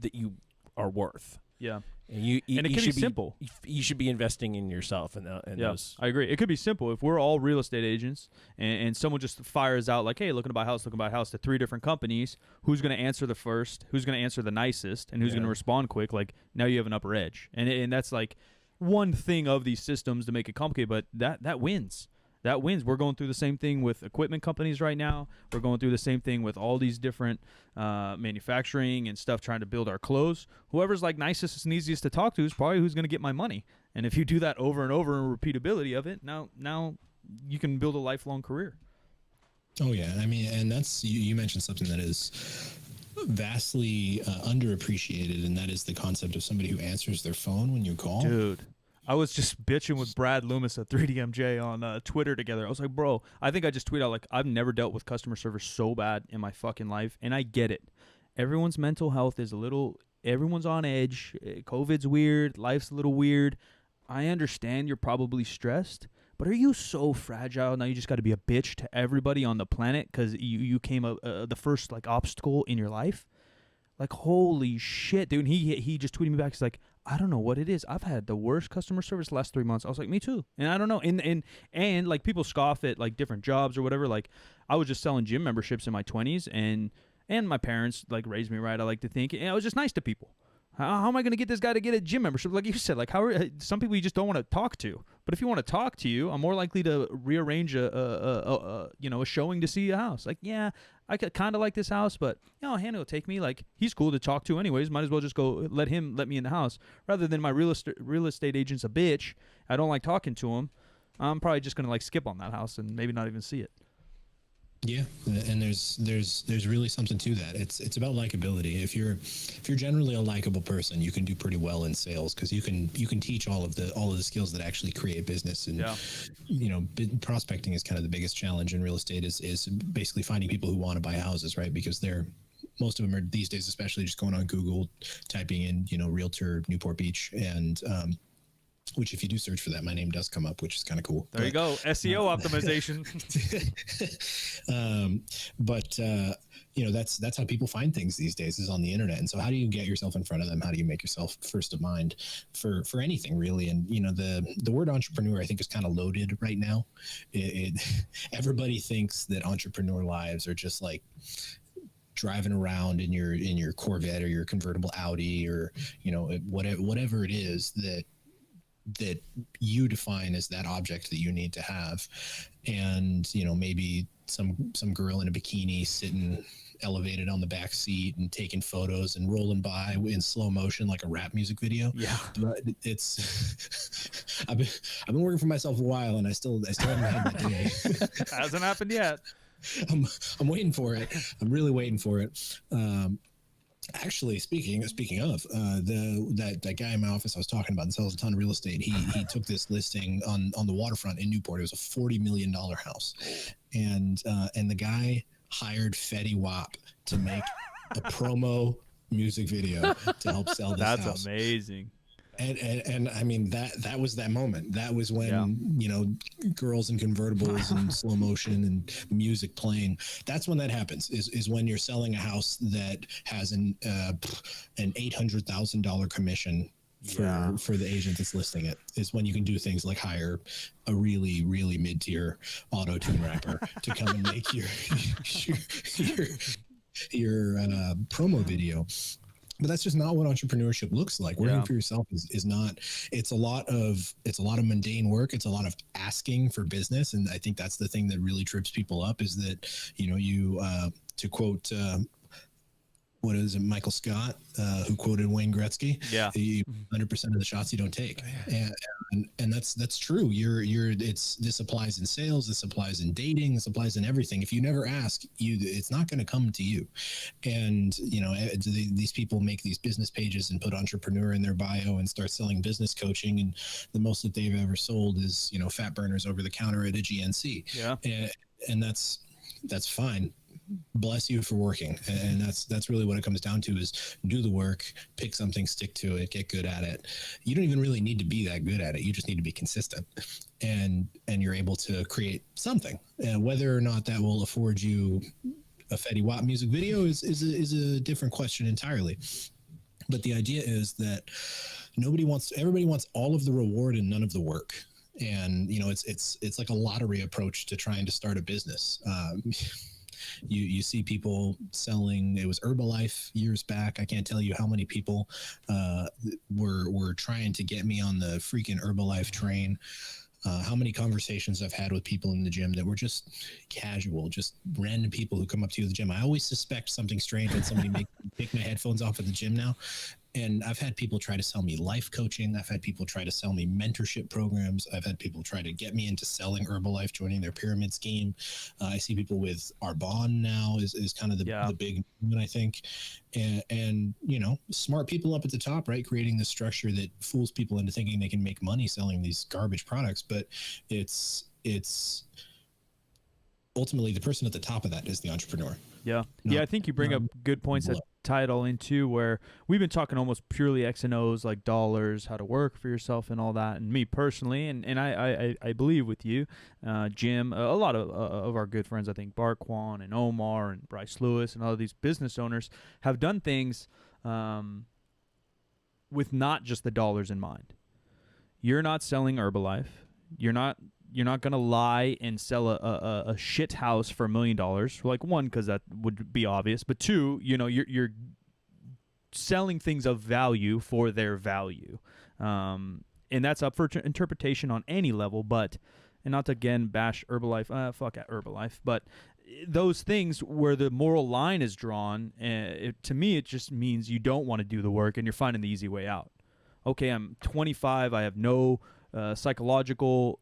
that you are worth. Yeah. And you and it you can be should simple. You should be investing in yourself and those. I agree. It could be simple. If we're all real estate agents and someone just fires out like, hey, looking to buy a house to 3 different companies, who's going to answer the first, who's going to answer the nicest, and who's going to respond quick, like now you have an upper edge. And that's like one thing of these systems to make it complicated, but that wins. That wins. We're going through the same thing with equipment companies right now. We're going through the same thing with all these different manufacturing and stuff trying to build our clothes. Whoever's like nicest and easiest to talk to is probably who's going to get my money. And if you do that over and over and repeatability of it, now you can build a lifelong career. Oh yeah, I mean, and that's you mentioned something that is vastly underappreciated, and that is the concept of somebody who answers their phone when you call. Dude, I was just bitching with Brad Loomis at 3DMJ on Twitter together. I was like, bro, I think I just tweeted out, like, I've never dealt with customer service so bad in my fucking life, and I get it. Everyone's mental health is everyone's on edge. COVID's weird. Life's a little weird. I understand you're probably stressed, but are you so fragile now you just got to be a bitch to everybody on the planet because you came the first, like, obstacle in your life? Like, holy shit, dude. He just tweeted me back. He's like, I don't know what it is. I've had the worst customer service the last 3 months. I was like, me too. And I don't know. And like, people scoff at like different jobs or whatever. Like, I was just selling gym memberships in my 20s, and my parents like raised me right, I like to think. And I was just nice to people. How am I going to get this guy to get a gym membership? Like you said, like some people you just don't want to talk to. But if you want to talk to you, I'm more likely to rearrange a showing to see a house. Like, yeah, I kind of like this house, but Hani will take me. Like, he's cool to talk to anyways. Might as well just go let me in the house rather than my real estate agent's a bitch. I don't like talking to him. I'm probably just going to like skip on that house and maybe not even see it. Yeah, and there's really something to that. It's about likability. If you're generally a likable person, you can do pretty well in sales because you can teach all of the skills that actually create business. And prospecting is kind of the biggest challenge in real estate is basically finding people who want to buy houses, right? Because most of them are these days, especially just going on Google, typing in realtor Newport Beach, and which if you do search for that, my name does come up, which is kind of cool. There you go. SEO optimization. That's how people find things these days, is on the internet. And so how do you get yourself in front of them? How do you make yourself first of mind for anything really? And, the word entrepreneur, I think, is kind of loaded right now. Everybody thinks that entrepreneur lives are just like driving around in your Corvette or your convertible Audi or, whatever it is that you define as that object that you need to have. And maybe some girl in a bikini sitting elevated on the back seat and taking photos and rolling by in slow motion like a rap music video. Yeah, but it's I've been working for myself a while, and I still haven't had that day. Hasn't happened yet. I'm waiting for it. I'm really waiting for it. Actually, speaking of that guy in my office I was talking about that sells a ton of real estate, he took this listing on the waterfront in Newport. It was a $40 million house, and the guy hired Fetty Wap to make a promo music video to help sell this house. That's amazing. And I mean that was that moment. That was when girls in convertibles and slow motion and music playing. That's when that happens. Is when you're selling a house that has an $800,000 commission for the agent that's listing it. Is when you can do things like hire a really really mid-tier auto-tune rapper to come and make your promo video. But that's just not what entrepreneurship looks like. Working for yourself is not. It's a lot of mundane work. It's a lot of asking for business, and I think that's the thing that really trips people up. Is that to quote what is it, Michael Scott, who quoted Wayne Gretzky? Yeah, 100% of the shots you don't take, and that's true. This applies in sales. This applies in dating. This applies in everything. If you never ask, it's not going to come to you. And these people make these business pages and put entrepreneur in their bio and start selling business coaching, and the most that they've ever sold is fat burners over the counter at a GNC. Yeah, and that's fine. bless you for working. And that's really what it comes down to, is do the work, pick something, stick to it, get good at it. You don't even really need to be that good at it. You just need to be consistent, and you're able to create something. And whether or not that will afford you a Fetty Wap music video is a different question entirely. But the idea is that everybody wants all of the reward and none of the work. And, you know, it's like a lottery approach to trying to start a business. You see people selling, it was Herbalife years back. I can't tell you how many people were trying to get me on the freaking Herbalife train. How many conversations I've had with people in the gym that were just casual, just random people who come up to you at the gym. I always suspect something strange when somebody take my headphones off at the gym now. And I've had people try to sell me life coaching. I've had people try to sell me mentorship programs. I've had people try to get me into selling Herbalife, joining their pyramid scheme. I see people with Arbonne now is kind of the big one, I think. And, you know, smart people up at the top, right? Creating the structure that fools people into thinking they can make money selling these garbage products. But it's ultimately the person at the top of that is the entrepreneur. Yeah. I think you bring up good points that tie it all into, where we've been talking almost purely X and O's, like dollars, how to work for yourself and all that. And me personally, and I believe with you, Jim, a lot of our good friends, I think Barquan and Omar and Bryce Lewis and all of these business owners have done things with not just the dollars in mind. You're not selling Herbalife. You're not going to lie and sell a shit house for $1 million. Like, one, because that would be obvious. But two, you know, you're selling things of value for their value. And that's up for interpretation on any level. But, and not to again bash Herbalife, fuck Herbalife, but those things where the moral line is drawn, to me, it just means you don't want to do the work and you're finding the easy way out. Okay, I'm 25. I have no psychological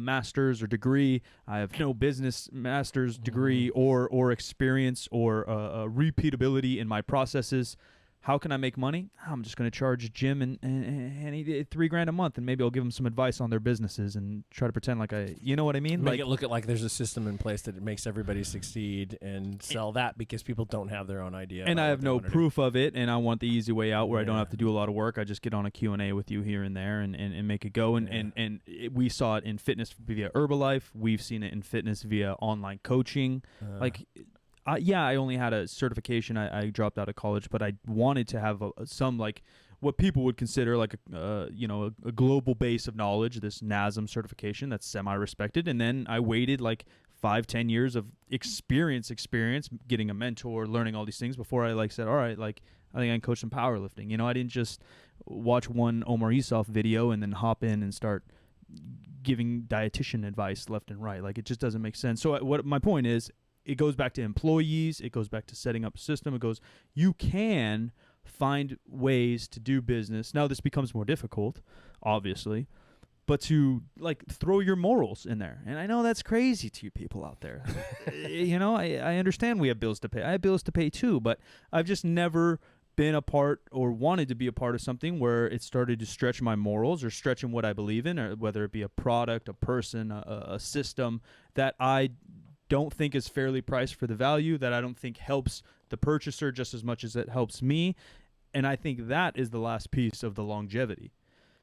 master's or degree. I have no business master's degree or experience or repeatability in my processes. How can I make money? I'm just going to charge Jim and $3,000 a month, and maybe I'll give them some advice on their businesses and try to pretend like you know what I mean? Make it look like there's a system in place that it makes everybody succeed, and sell that because people don't have their own idea. And I have no proof of it, and I want the easy way out where I don't have to do a lot of work. I just get on a Q&A with you here and there and make it go. And we saw it in fitness via Herbalife. We've seen it in fitness via online coaching. I only had a certification. I dropped out of college, but I wanted to have some, like, what people would consider like a global base of knowledge, this NASM certification that's semi-respected. And then I waited like 5-10 years of experience, getting a mentor, learning all these things before I said, all right, I think I can coach some powerlifting. You know, I didn't just watch one Omar Isuf video and then hop in and start giving dietitian advice left and right. Like, it just doesn't make sense. So what my point is, it goes back to employees. It goes back to setting up a system. You can find ways to do business. Now, this becomes more difficult, obviously, but to throw your morals in there. And I know that's crazy to you people out there. You know, I understand we have bills to pay. I have bills to pay too, but I've just never been a part or wanted to be a part of something where it started to stretch my morals or stretching what I believe in, or whether it be a product, a person, a system that I don't think is fairly priced for the value, that I don't think helps the purchaser just as much as it helps me. And I think that is the last piece of the longevity.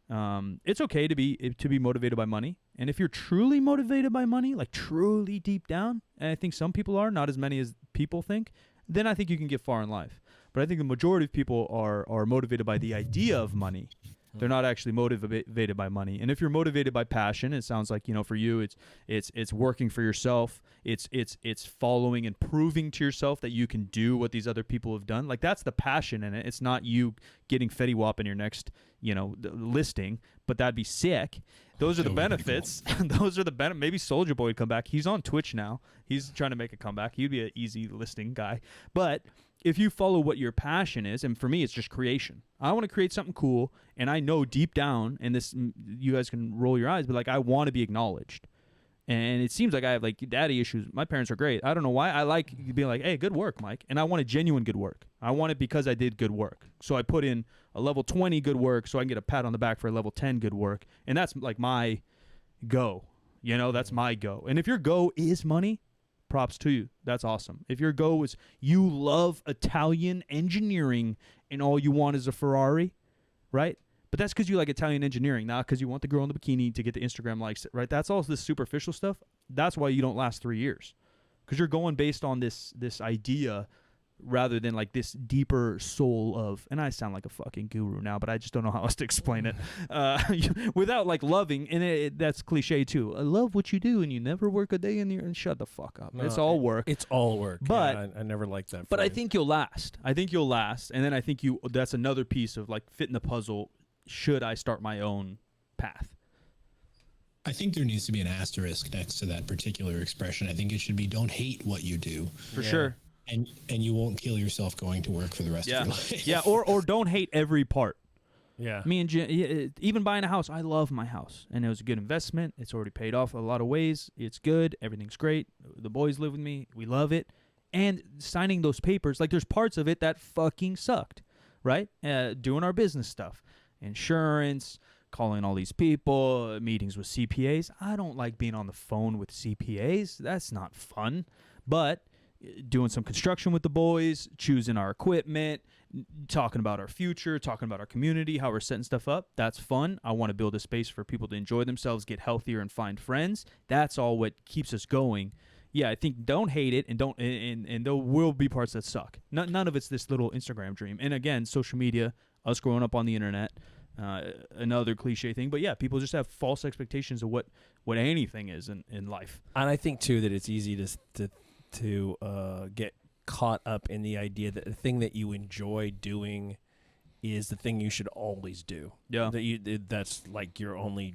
It's okay to be motivated by money. And if you're truly motivated by money, like truly deep down, and I think some people are, not as many as people think, then I think you can get far in life. But I think the majority of people are motivated by the idea of money. They're not actually motivated by money. And if you're motivated by passion, it sounds like, for you, it's working for yourself. It's following and proving to yourself that you can do what these other people have done. Like, that's the passion in it. It's not you getting Fetty Wap in your next, listing, but that'd be sick. Those are the benefits. Those are the benefits. Maybe Soulja Boy would come back. He's on Twitch now. He's trying to make a comeback. He'd be an easy listing guy. But if you follow what your passion is, and for me, it's just creation. I want to create something cool, and I know deep down, and this, you guys can roll your eyes, but I want to be acknowledged. And it seems like I have daddy issues. My parents are great. I don't know why. I like being like, hey, good work, Mike. And I want a genuine good work. I want it because I did good work. So I put in a level 20 good work so I can get a pat on the back for a level 10 good work. And that's my go. That's my go. And if your go is money, props to you. That's awesome. If your goal is you love Italian engineering and all you want is a Ferrari, right? But that's because you like Italian engineering, not because you want the girl in the bikini to get the Instagram likes, right? That's all this superficial stuff. That's why you don't last 3 years, because you're going based on this idea rather than like this deeper soul of, and I sound like a fucking guru now, but I just don't know how else to explain it without like loving, and that's cliche too. I love what you do and you never work a day in your, and shut the fuck up. No, it's all work. It's all work. But yeah, I never liked that. But I phrase. think you'll last. And then I think that's another piece of like fitting the puzzle. Should I start my own path? I think there needs to be an asterisk next to that particular expression. I think it should be, don't hate what you do. For sure. And you won't kill yourself going to work for the rest of your life. Yeah, or don't hate every part. Yeah. Me and Jim, even buying a house, I love my house. And it was a good investment. It's already paid off a lot of ways. It's good. Everything's great. The boys live with me. We love it. And signing those papers, like there's parts of it that fucking sucked, right? Doing our business stuff. Insurance, calling all these people, meetings with CPAs. I don't like being on the phone with CPAs. That's not fun. But doing some construction with the boys, choosing our equipment, talking about our future, talking about our community, how we're setting stuff up, that's fun. I want to build a space for people to enjoy themselves, get healthier, and find friends. That's all what keeps us going. Yeah, I think don't hate it, and there will be parts that suck. None of it's this little Instagram dream. And again, social media, us growing up on the internet, another cliche thing. But yeah, people just have false expectations of what anything is in life. And I think too that it's easy to get caught up in the idea that the thing that you enjoy doing is the thing you should always do. Yeah. That's like your only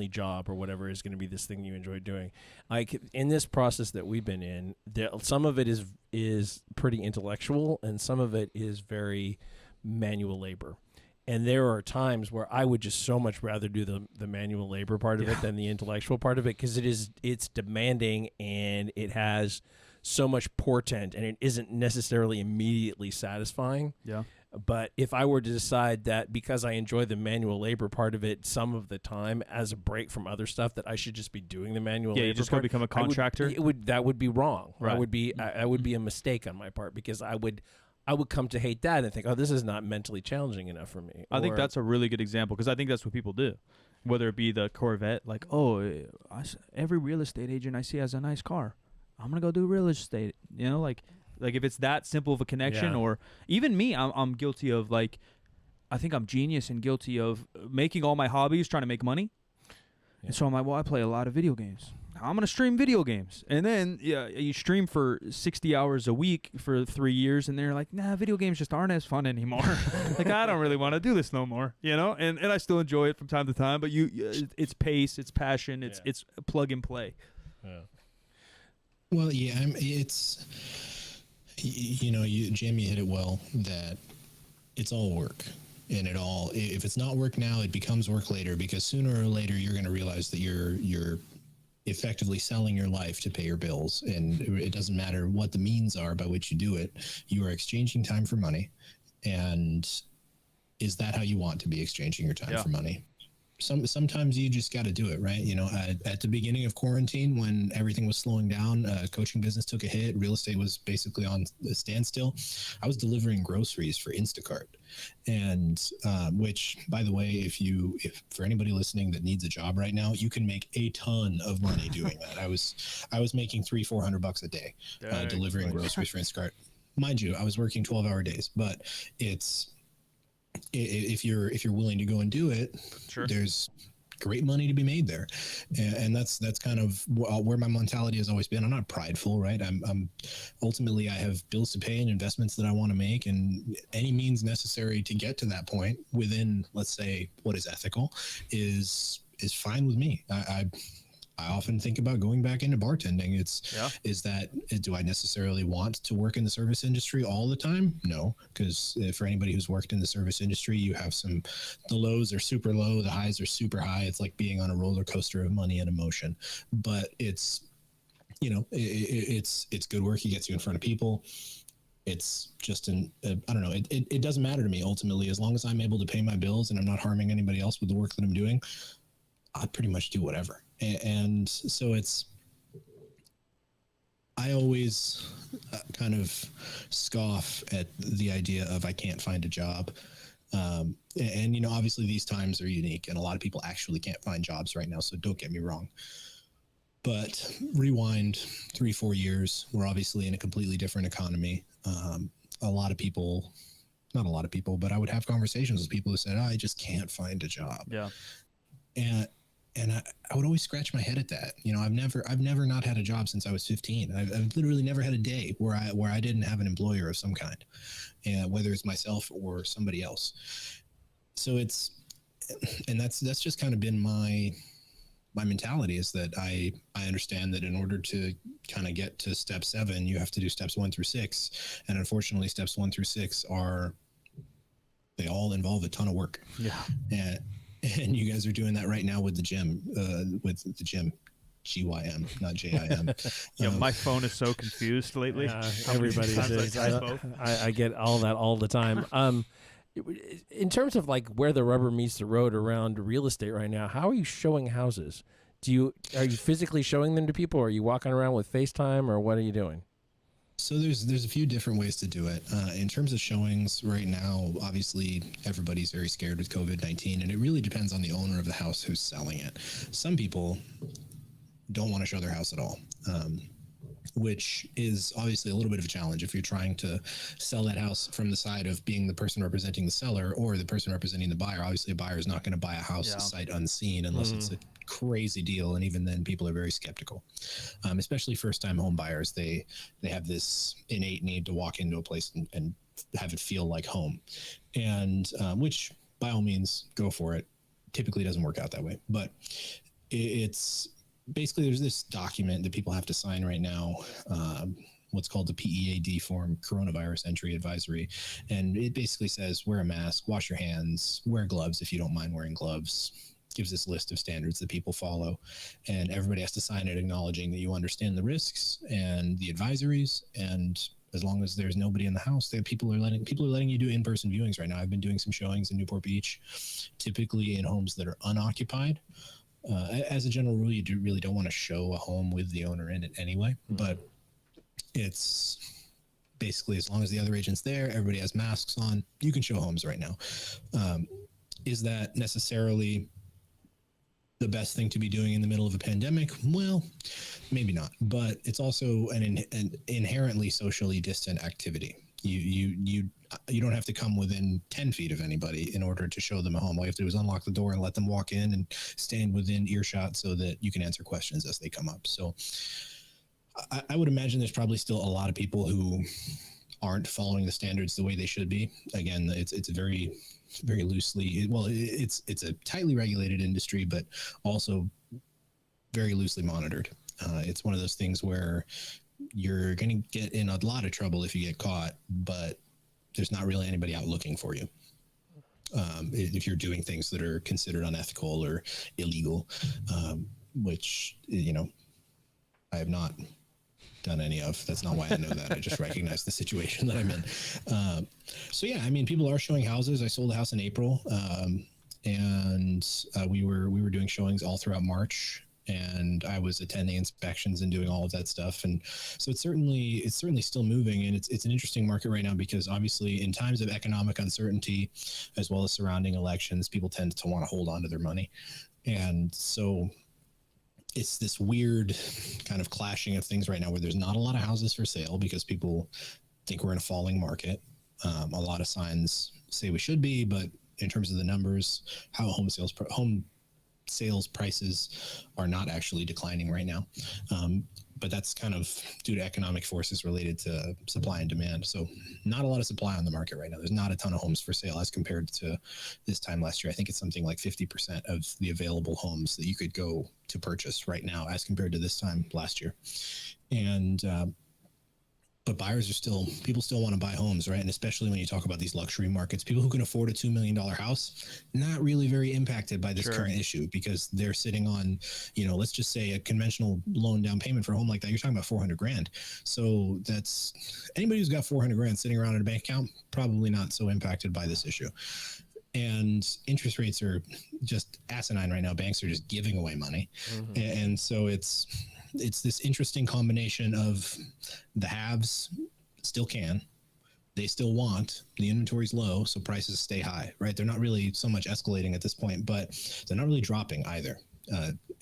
job or whatever is going to be this thing you enjoy doing. Like in this process that we've been in, some of it is pretty intellectual and some of it is very manual labor. And there are times where I would just so much rather do the manual labor part of it than the intellectual part of it, because it's demanding and it has so much portent and it isn't necessarily immediately satisfying. Yeah. But if I were to decide that because I enjoy the manual labor part of it some of the time as a break from other stuff, that I should just be doing the manual labor you just go become a contractor. That would be wrong. Right. That would be a mistake on my part, because I would come to hate that and think, oh, this is not mentally challenging enough for me. I think that's a really good example, because I think that's what people do. Whether it be the Corvette, like, every real estate agent I see has a nice car, I'm going to go do real estate. You know, like if it's that simple of a connection, or even me, I'm guilty of, like, I think I'm genius and guilty of making all my hobbies trying to make money. Yeah. And so I'm like, well, I play a lot of video games. I'm going to stream video games. And then you stream for 60 hours a week for 3 years, and they're like, nah, video games just aren't as fun anymore. Like, I don't really want to do this no more, you know? And I still enjoy it from time to time, but it's pace, it's passion, it's plug and play. Yeah. Well, yeah, it's, Jim, you hit it well, that it's all work. And if it's not work now, it becomes work later, because sooner or later you're going to realize that you're effectively selling your life to pay your bills. And it doesn't matter what the means are by which you do it. You are exchanging time for money. And is that how you want to be exchanging your time for money? Sometimes you just got to do it, right? At the beginning of quarantine, when everything was slowing down, coaching business took a hit, real estate was basically on a standstill. I was delivering groceries for Instacart, and which, by the way, if for anybody listening that needs a job right now, you can make a ton of money doing that. I was making $300-400 a day delivering groceries for Instacart. Mind you, I was working 12-hour days, but if you're willing to go and do it, there's great money to be made there. And that's kind of where my mentality has always been. I'm not prideful, right? I'm ultimately, I have bills to pay and investments that I want to make, and any means necessary to get to that point within, let's say, what is ethical is fine with me. I often think about going back into bartending. Do I necessarily want to work in the service industry all the time? No, because for anybody who's worked in the service industry, you have the lows are super low, the highs are super high. It's like being on a roller coaster of money and emotion. But it's good work. It gets you in front of people. It's just I don't know. It doesn't matter to me ultimately, as long as I'm able to pay my bills and I'm not harming anybody else with the work that I'm doing. I pretty much do whatever. And so I always kind of scoff at the idea of I can't find a job. And, you know, obviously these times are unique and a lot of people actually can't find jobs right now. So don't get me wrong. But rewind 3-4 years, we're obviously in a completely different economy. A lot of people, not a lot of people, but I would have conversations with people who said, I just can't find a job. Yeah. And I would always scratch my head at that. You know, I've never not had a job since I was 15. I've literally never had a day where I didn't have an employer of some kind, and whether it's myself or somebody else. So that's just kind of been my mentality, is that I understand that in order to kind of get to step 7, you have to do steps 1 through 6. And unfortunately, steps 1 through 6 they all involve a ton of work. Yeah. And you guys are doing that right now with the gym, GYM, not JIM. Yeah, my phone is so confused lately. Everybody is. I get all that all the time. In terms of like where the rubber meets the road around real estate right now, how are you showing houses? Are you physically showing them to people, or are you walking around with FaceTime, or what are you doing? So there's a few different ways to do it. In terms of showings right now, obviously everybody's very scared with COVID-19, and it really depends on the owner of the house who's selling it. Some people don't want to show their house at all, which is obviously a little bit of a challenge if you're trying to sell that house from the side of being the person representing the seller or the person representing the buyer. Obviously, a buyer is not going to buy a house sight unseen unless it's a crazy deal, and even then people are very skeptical, especially first-time home buyers. They have this innate need to walk into a place and have it feel like home, and which by all means go for it. Typically doesn't work out that way, but it's basically, there's this document that people have to sign right now, what's called the PEAD form, Coronavirus Entry Advisory. And it basically says, wear a mask, wash your hands, wear gloves if you don't mind wearing gloves. Gives this list of standards that people follow. And everybody has to sign it acknowledging that you understand the risks and the advisories. And as long as there's nobody in the house, people are letting you do in-person viewings right now. I've been doing some showings in Newport Beach, typically in homes that are unoccupied. As a general rule, you really don't want to show a home with the owner in it anyway, but it's basically, as long as the other agent's there, everybody has masks on, you can show homes right now. Is that necessarily the best thing to be doing in the middle of a pandemic? Well, maybe not, but it's also an inherently socially distant activity. You don't have to come within 10 feet of anybody in order to show them a home. All you have to do is unlock the door and let them walk in and stand within earshot so that you can answer questions as they come up. So I would imagine there's probably still a lot of people who aren't following the standards the way they should be. Again, it's a very, very loosely, it's a tightly regulated industry, but also very loosely monitored. It's one of those things where you're going to get in a lot of trouble if you get caught, but there's not really anybody out looking for you. If you're doing things that are considered unethical or illegal, which, you know, I have not done any of. That's not why I know that. I just recognize the situation that I'm in. So yeah, I mean, people are showing houses. I sold a house in April, and we were doing showings all throughout March. And I was attending inspections and doing all of that stuff. And so it's certainly still moving, and it's an interesting market right now, because obviously in times of economic uncertainty, as well as surrounding elections, people tend to want to hold on to their money. And so it's this weird kind of clashing of things right now where there's not a lot of houses for sale because people think we're in a falling market. A lot of signs say we should be, but in terms of the numbers, how home sales prices are not actually declining right now. But that's kind of due to economic forces related to supply and demand. So not a lot of supply on the market right now. There's not a ton of homes for sale as compared to this time last year. I think it's something like 50% of the available homes that you could go to purchase right now as compared to this time last year. And but people still want to buy homes, right? And especially when you talk about these luxury markets, people who can afford a $2 million house, not really very impacted by this current issue, because they're sitting on, let's just say a conventional loan down payment for a home like that. You're talking about $400,000. So that's anybody who's got $400,000 sitting around in a bank account, probably not so impacted by this issue. And interest rates are just asinine right now. Banks are just giving away money. Mm-hmm. And so it's it's this interesting combination of the haves still can, they still want, the inventory's low, so prices stay high, right? They're not really so much escalating at this point, but they're not really dropping either.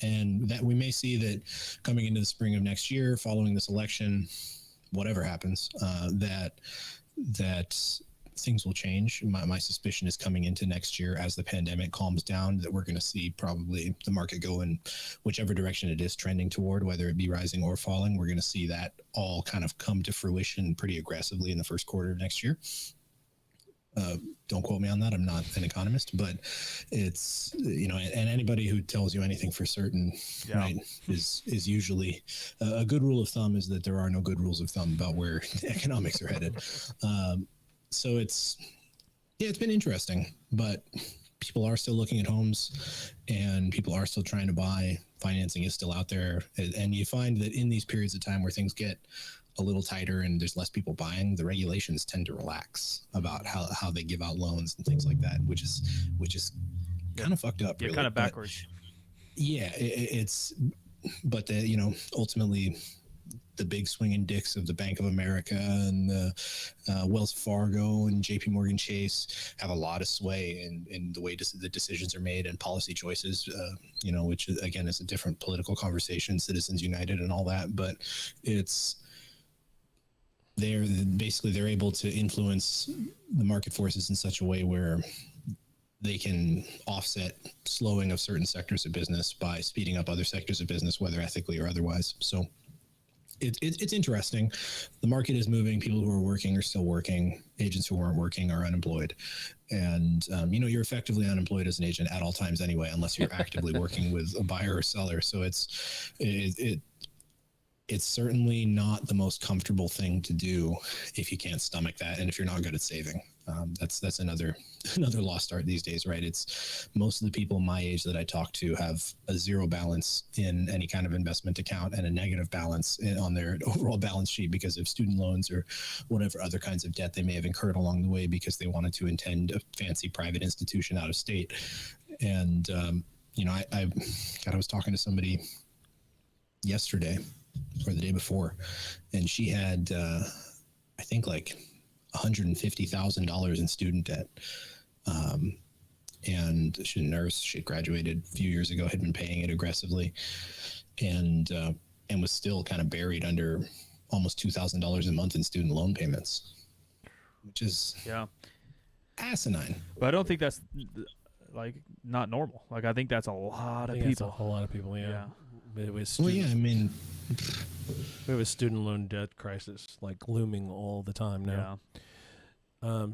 And that we may see that coming into the spring of next year, following this election, whatever happens, that things will change. My suspicion is coming into next year, as the pandemic calms down, that we're going to see probably the market go in whichever direction it is trending toward, whether it be rising or falling. We're going to see that all kind of come to fruition pretty aggressively in the first quarter of next year. Don't quote me on that. I'm not an economist, but it's, you know, and anybody who tells you anything for certain, right, is usually a good rule of thumb is that there are no good rules of thumb about where economics are headed. So it's been interesting, but people are still looking at homes and people are still trying to buy. Financing is still out there. And you find that in these periods of time where things get a little tighter and there's less people buying, the regulations tend to relax about how they give out loans and things like that, which is kind of fucked up. Yeah, really. kind of backwards. But you know, ultimately the big swinging dicks of the Bank of America and Wells Fargo and JP Morgan Chase have a lot of sway in the way the decisions are made and policy choices, you know, which again is a different political conversation, Citizens United and all that. But they're able to influence the market forces in such a way where they can offset slowing of certain sectors of business by speeding up other sectors of business, whether ethically or otherwise. So it's interesting. The market is moving. People who are working are still working. Agents who aren't working are unemployed. And, you know, you're effectively unemployed as an agent at all times anyway, unless you're actively working with a buyer or seller. So it's certainly not the most comfortable thing to do if you can't stomach that, and if you're not good at saving. That's another lost art these days, right? It's most of the people my age that I talk to have a zero balance in any kind of investment account and a negative balance on their overall balance sheet because of student loans or whatever other kinds of debt they may have incurred along the way because they wanted to attend a fancy private institution out of state. And you know, I was talking to somebody yesterday or the day before, and she had I think like $150,000 in student debt, and she's a nurse. She had graduated a few years ago, had been paying it aggressively, and was still kind of buried under almost $2,000 a month in student loan payments, which is asinine. But I don't think that's like not normal. Like I think that's a lot of people. That's a whole lot of people. Yeah. It was Well, yeah, I mean, we have a student loan debt crisis like looming all the time now.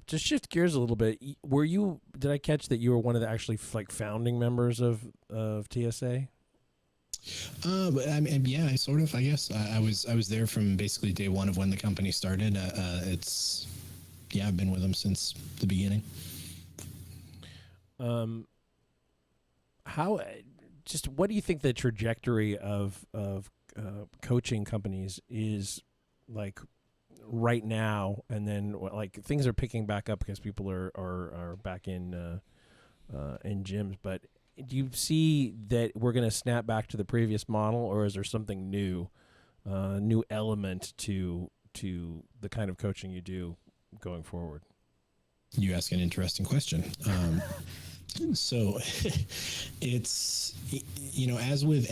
Just shift gears a little bit. Did I catch that you were one of the actually like founding members of TSA? But I mean, yeah, I guess I was there from basically day one of when the company started. I've been with them since the beginning. What do you think the trajectory of coaching companies is like right now? And then like things are picking back up because people are back in gyms. But do you see that we're going to snap back to the previous model, or is there something new element to the kind of coaching you do going forward? You ask an interesting question. So it's, you know, as with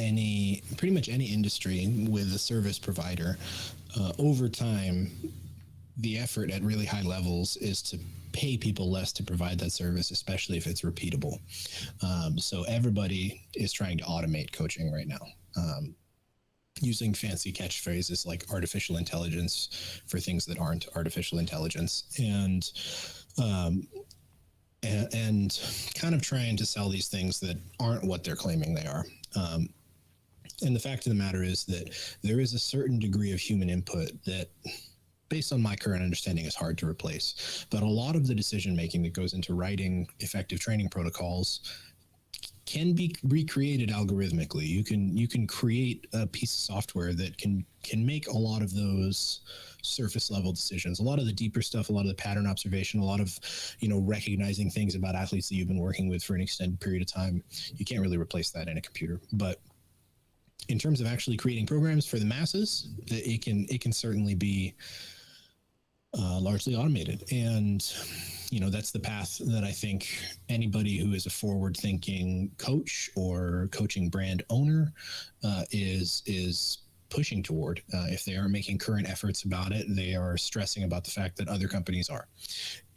pretty much any industry with a service provider, over time, the effort at really high levels is to pay people less to provide that service, especially if it's repeatable. So everybody is trying to automate coaching right now, using fancy catchphrases like artificial intelligence for things that aren't artificial intelligence. And kind of trying to sell these things that aren't what they're claiming they are. And the fact of the matter is that there is a certain degree of human input that, based on my current understanding, is hard to replace. But a lot of the decision-making that goes into writing effective training protocols can be recreated algorithmically. You can create a piece of software that can make a lot of those surface level decisions, a lot of the deeper stuff, a lot of the pattern observation, a lot of, you know, recognizing things about athletes that you've been working with for an extended period of time. You can't really replace that in a computer. But in terms of actually creating programs for the masses, it can certainly be largely automated. And, that's the path that I think anybody who is a forward-thinking coach or coaching brand owner is pushing toward. If they aren't making current efforts about it, they are stressing about the fact that other companies are.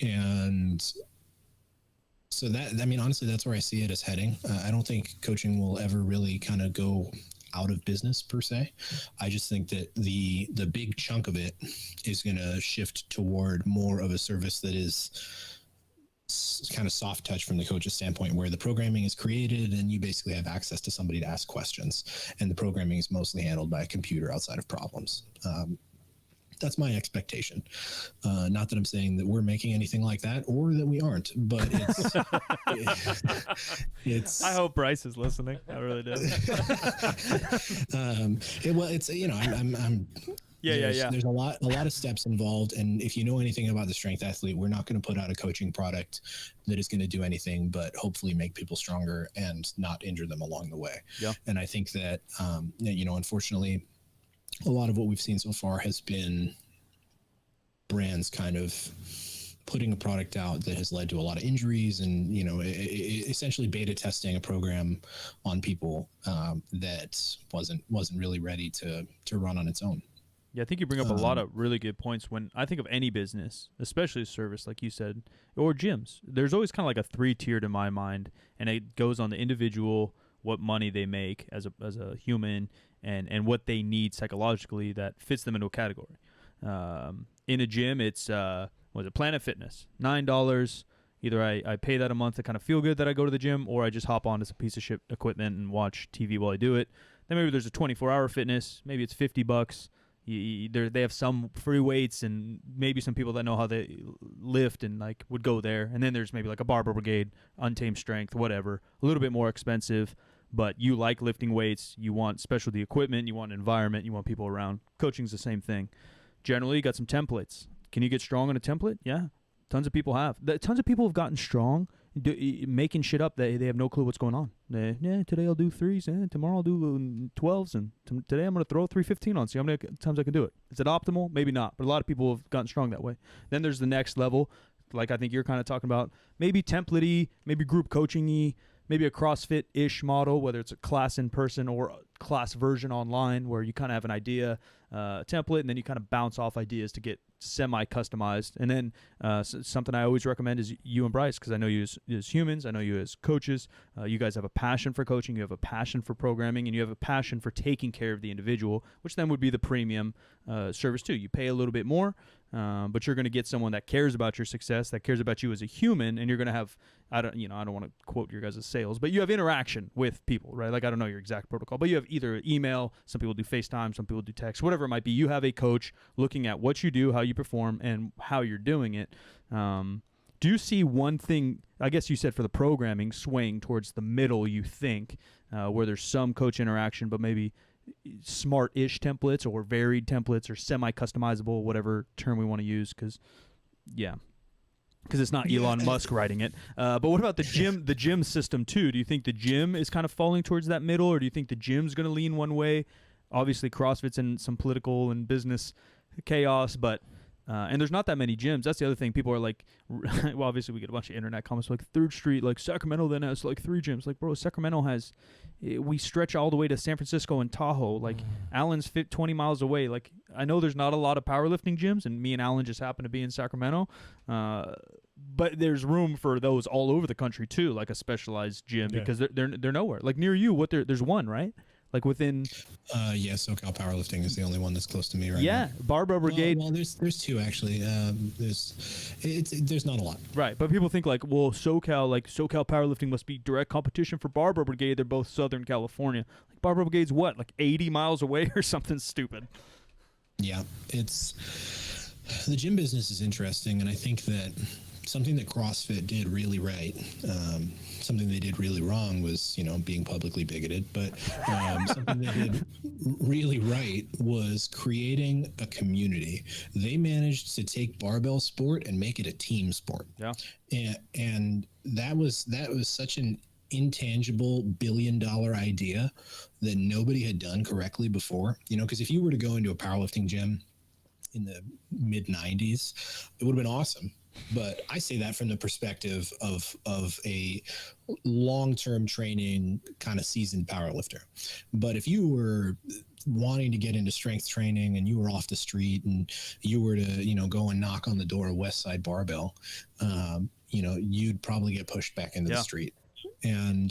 And so honestly, that's where I see it as heading. I don't think coaching will ever really kind of go out of business per se. I just think that the big chunk of it is going to shift toward more of a service that is kind of soft touch from the coach's standpoint, where the programming is created and you basically have access to somebody to ask questions, and the programming is mostly handled by a computer outside of problems. That's my expectation. Not that I'm saying that we're making anything like that or that we aren't, but it's I hope Bryce is listening. I really do. There's a lot of steps involved, and if you know anything about the strength athlete, we're not going to put out a coaching product that is going to do anything but hopefully make people stronger and not injure them along the way. Yeah. And I think that unfortunately, a lot of what we've seen so far has been brands kind of putting a product out that has led to a lot of injuries, and essentially beta testing a program on people that wasn't really ready to run on its own. Yeah, I think you bring up a lot of really good points. When I think of any business, especially a service like you said, or gyms, there's always kind of like a 3-tiered in my mind, and it goes on the individual, what money they make as a human, and what they need psychologically that fits them into a category. In a gym, it's Planet Fitness, $9. Either I pay that a month to kind of feel good that I go to the gym, or I just hop on to some piece of shit equipment and watch TV while I do it. Then maybe there's a 24-hour fitness. Maybe it's $50. They have some free weights, and maybe some people that know how they lift and like would go there. And then there's maybe like a Barbell Brigade, Untamed Strength, whatever, a little bit more expensive. But you like lifting weights, you want specialty equipment, you want an environment, you want people around. Coaching's the same thing. Generally, you got some templates. Can you get strong on a template? Yeah, tons of people have. Tons of people have gotten strong making shit up. They have no clue what's going on. Today I'll do 3s, tomorrow I'll do 12s, and today I'm going to throw 315 on, see how many times I can do it. Is it optimal? Maybe not, but a lot of people have gotten strong that way. Then there's the next level, like I think you're kind of talking about, maybe template-y, maybe group coaching-y, maybe a CrossFit-ish model, whether it's a class in person or a class version online, where you kind of have an idea, template, and then you kind of bounce off ideas to get semi-customized. And then something I always recommend is you and Bryce, because I know you as humans, I know you as coaches, you guys have a passion for coaching, you have a passion for programming, and you have a passion for taking care of the individual, which then would be the premium service too. You pay a little bit more, but you're going to get someone that cares about your success, that cares about you as a human, and you're going to have, I don't want to quote your guys' sales, but you have interaction with people, right? Like, I don't know your exact protocol, but you have either email, some people do FaceTime, some people do text, whatever it might be. You have a coach looking at what you do, how you perform, and how you're doing it. Do you see one thing, I guess you said for the programming, swaying towards the middle, you think, where there's some coach interaction, but maybe smart-ish templates or varied templates or semi-customizable, whatever term we want to use, because it's not Elon Musk writing it. But what about the gym system too? Do you think the gym is kind of falling towards that middle, or do you think the gym's going to lean one way? Obviously, CrossFit's in some political and business chaos, but and there's not that many gyms. That's the other thing. People are like, well, obviously we get a bunch of internet comments like 3rd Street, like Sacramento then has like 3 gyms. Like, bro, Sacramento has, we stretch all the way to San Francisco and Tahoe. Like, Allen's 20 miles away. Like, I know there's not a lot of powerlifting gyms, and me and Allen just happen to be in Sacramento. But there's room for those all over the country too, like a specialized gym, because they're nowhere. Like near you, there's one, right? Like within. SoCal Powerlifting is the only one that's close to me right now. Yeah, Barbell Brigade. Well, there's 2 actually. There's not a lot. Right, but people think like, well, SoCal Powerlifting must be direct competition for Barbell Brigade. They're both Southern California. Like Barbell Brigade's what, like 80 miles away or something stupid. Yeah, the gym business is interesting, and I think that something that CrossFit did really right, something they did really wrong was, being publicly bigoted, but something they did really right was creating a community. They managed to take barbell sport and make it a team sport. Yeah. And that was such an intangible billion-dollar idea that nobody had done correctly before. Because if you were to go into a powerlifting gym in the mid 90s, it would have been awesome. But I say that from the perspective of a long-term training kind of seasoned powerlifter. But if you were wanting to get into strength training and you were off the street and you were to, go and knock on the door of West Side Barbell, you'd probably get pushed back into the street. And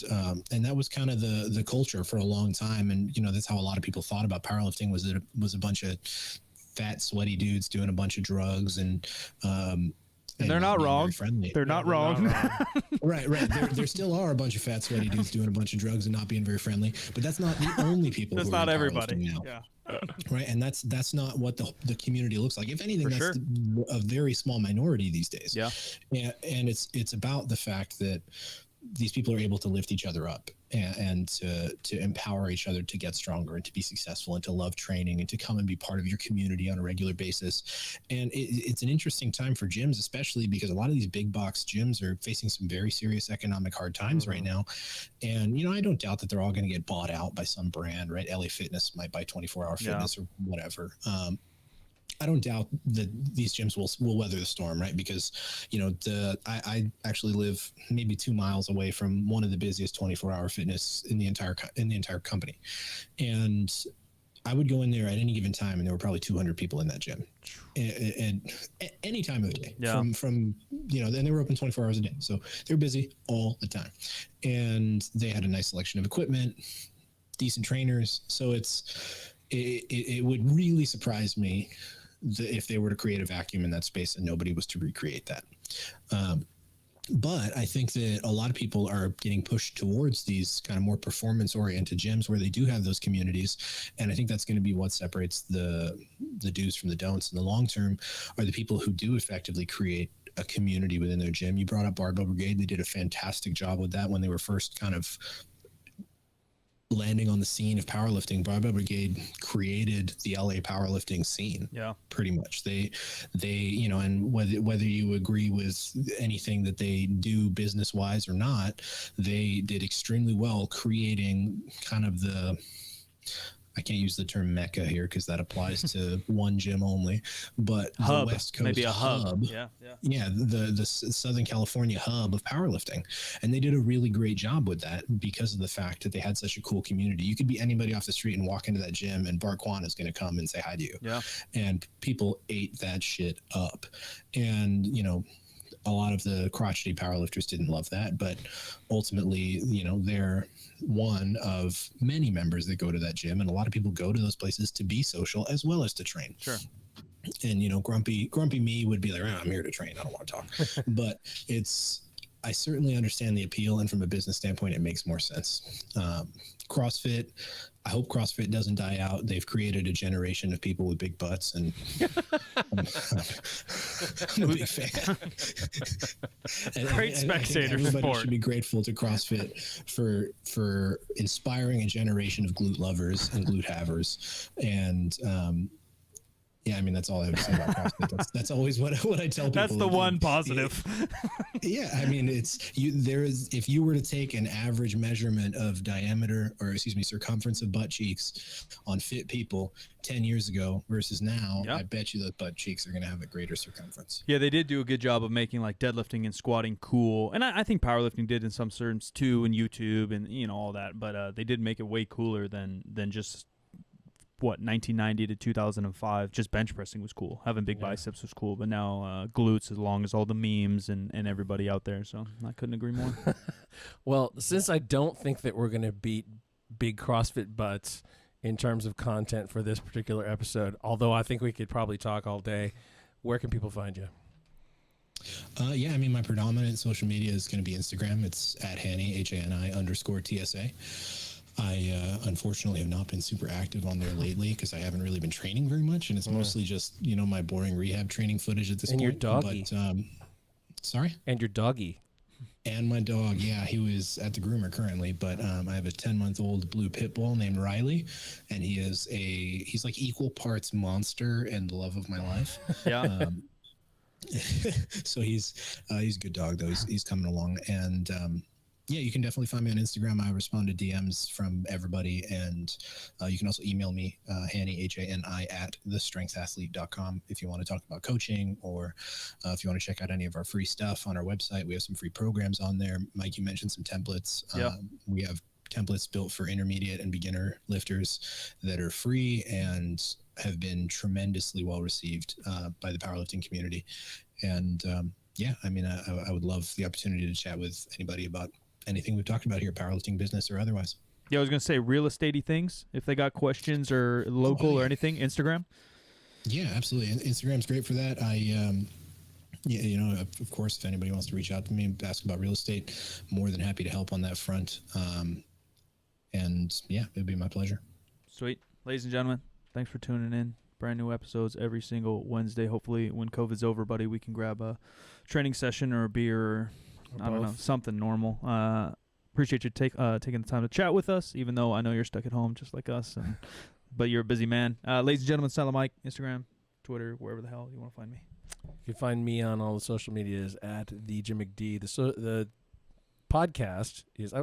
that was kind of the culture for a long time. And, that's how a lot of people thought about powerlifting, was that it was a bunch of fat, sweaty dudes doing a bunch of drugs and they're not wrong. They're not wrong. Right. There still are a bunch of fat, sweaty dudes doing a bunch of drugs and not being very friendly. But that's not the only people. That's who are not everybody. Now. Yeah. Right. And that's not what the community looks like. If anything, that's a very small minority these days. Yeah. And it's about the fact that these people are able to lift each other up and to empower each other to get stronger and to be successful and to love training and to come and be part of your community on a regular basis. And it's an interesting time for gyms, especially because a lot of these big box gyms are facing some very serious economic hard times right now. And, I don't doubt that they're all going to get bought out by some brand, right? LA Fitness might buy 24 Hour Fitness or whatever. I don't doubt that these gyms will weather the storm, right? Because, I actually live maybe 2 miles away from one of the busiest 24-hour fitness in the entire company, and I would go in there at any given time, and there were probably 200 people in that gym, and any time of the day. Yeah. From then they were open 24 hours a day, so they're busy all the time, and they had a nice selection of equipment, decent trainers. So it would really surprise me if they were to create a vacuum in that space and nobody was to recreate that. But I think that a lot of people are getting pushed towards these kind of more performance-oriented gyms where they do have those communities. And I think that's going to be what separates the do's from the don'ts in the long term, are the people who do effectively create a community within their gym. You brought up Barbell Brigade. They did a fantastic job with that when they were first kind of landing on the scene of powerlifting. Barbell Brigade created the LA powerlifting scene. Yeah, pretty much. They and whether you agree with anything that they do business wise or not, they did extremely well creating kind of I can't use the term mecca here because that applies to one gym only, but hub, the West Coast maybe a hub. Yeah. The Southern California hub of powerlifting. And they did a really great job with that because of the fact that they had such a cool community. You could be anybody off the street and walk into that gym and Bart Kwan is going to come and say hi to you. Yeah. And people ate that shit up. And, a lot of the crotchety powerlifters didn't love that, but ultimately, they're one of many members that go to that gym, and a lot of people go to those places to be social as well as to train. Sure. And grumpy me would be like, I'm here to train, I don't want to talk. But I certainly understand the appeal, and from a business standpoint, it makes more sense. CrossFit, I hope CrossFit doesn't die out. They've created a generation of people with big butts, and I'm a big fan. Great spectator everybody sport. Should be grateful to CrossFit for inspiring a generation of glute lovers and glute havers. And yeah, I mean, that's all I have to say about CrossFit. That's always what I tell people. That's the one positive. Yeah, I mean, if you were to take an average measurement of diameter, or circumference of butt cheeks on fit people 10 years ago versus now, I bet you those butt cheeks are going to have a greater circumference. Yeah, they did do a good job of making like deadlifting and squatting cool, and I think powerlifting did in some certain too, and YouTube and all that. But they did make it way cooler than just 1990 to 2005. Just bench pressing was cool. Having big biceps was cool, but now glutes, as long as all the memes and everybody out there. So I couldn't agree more. Well, since I don't think that we're going to beat big CrossFit butts in terms of content for this particular episode, although I think we could probably talk all day, where can people find you? Yeah, I mean, my predominant social media is going to be Instagram. It's at Hani, HANI_TSA. I unfortunately have not been super active on there lately because I haven't really been training very much, and it's mostly just my boring rehab training footage at this point. And your doggy. But, sorry? And your doggy. And my dog, yeah, he was at the groomer currently, but I have a 10-month-old blue pit bull named Riley, and he's like equal parts monster and the love of my life. Yeah. So he's a good dog though. He's coming along, and Yeah, you can definitely find me on Instagram. I respond to DMs from everybody. And you can also email me, Hani, Hani, at thestrengthathlete.com if you want to talk about coaching, or if you want to check out any of our free stuff on our website. We have some free programs on there. Mike, you mentioned some templates. Yeah. We have templates built for intermediate and beginner lifters that are free and have been tremendously well received by the powerlifting community. And yeah, I mean, I would love the opportunity to chat with anybody about anything we've talked about here, powerlifting, business, or otherwise. Yeah, I was gonna say real estatey things. If they got questions or local or anything, Instagram. Yeah, absolutely. Instagram's great for that. Yeah, you know, of course, if anybody wants to reach out to me and ask about real estate, more than happy to help on that front. And yeah, it'd be my pleasure. Sweet, ladies and gentlemen, thanks for tuning in. Brand new episodes every single Wednesday. Hopefully, when COVID's over, buddy, we can grab a training session or a beer. Or I don't know, something normal. Appreciate you taking the time to chat with us, even though I know you're stuck at home just like us, but you're a busy man. Ladies and gentlemen, Silent Mike, Instagram, Twitter, wherever the hell you want to find me. You can find me on all the social medias at the Jim McD. The podcast is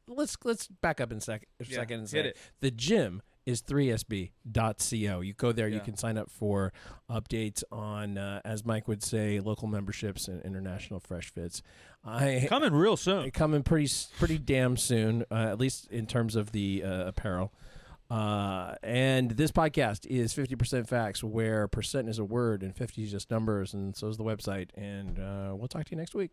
let's back up in a second and say the gym is 3sb.co. You go there, you can sign up for updates on, as Mike would say, local memberships and international fresh fits. Coming real soon. Coming pretty damn soon, at least in terms of the apparel. And this podcast is 50% facts, where percent is a word and 50 is just numbers, and so is the website. And we'll talk to you next week.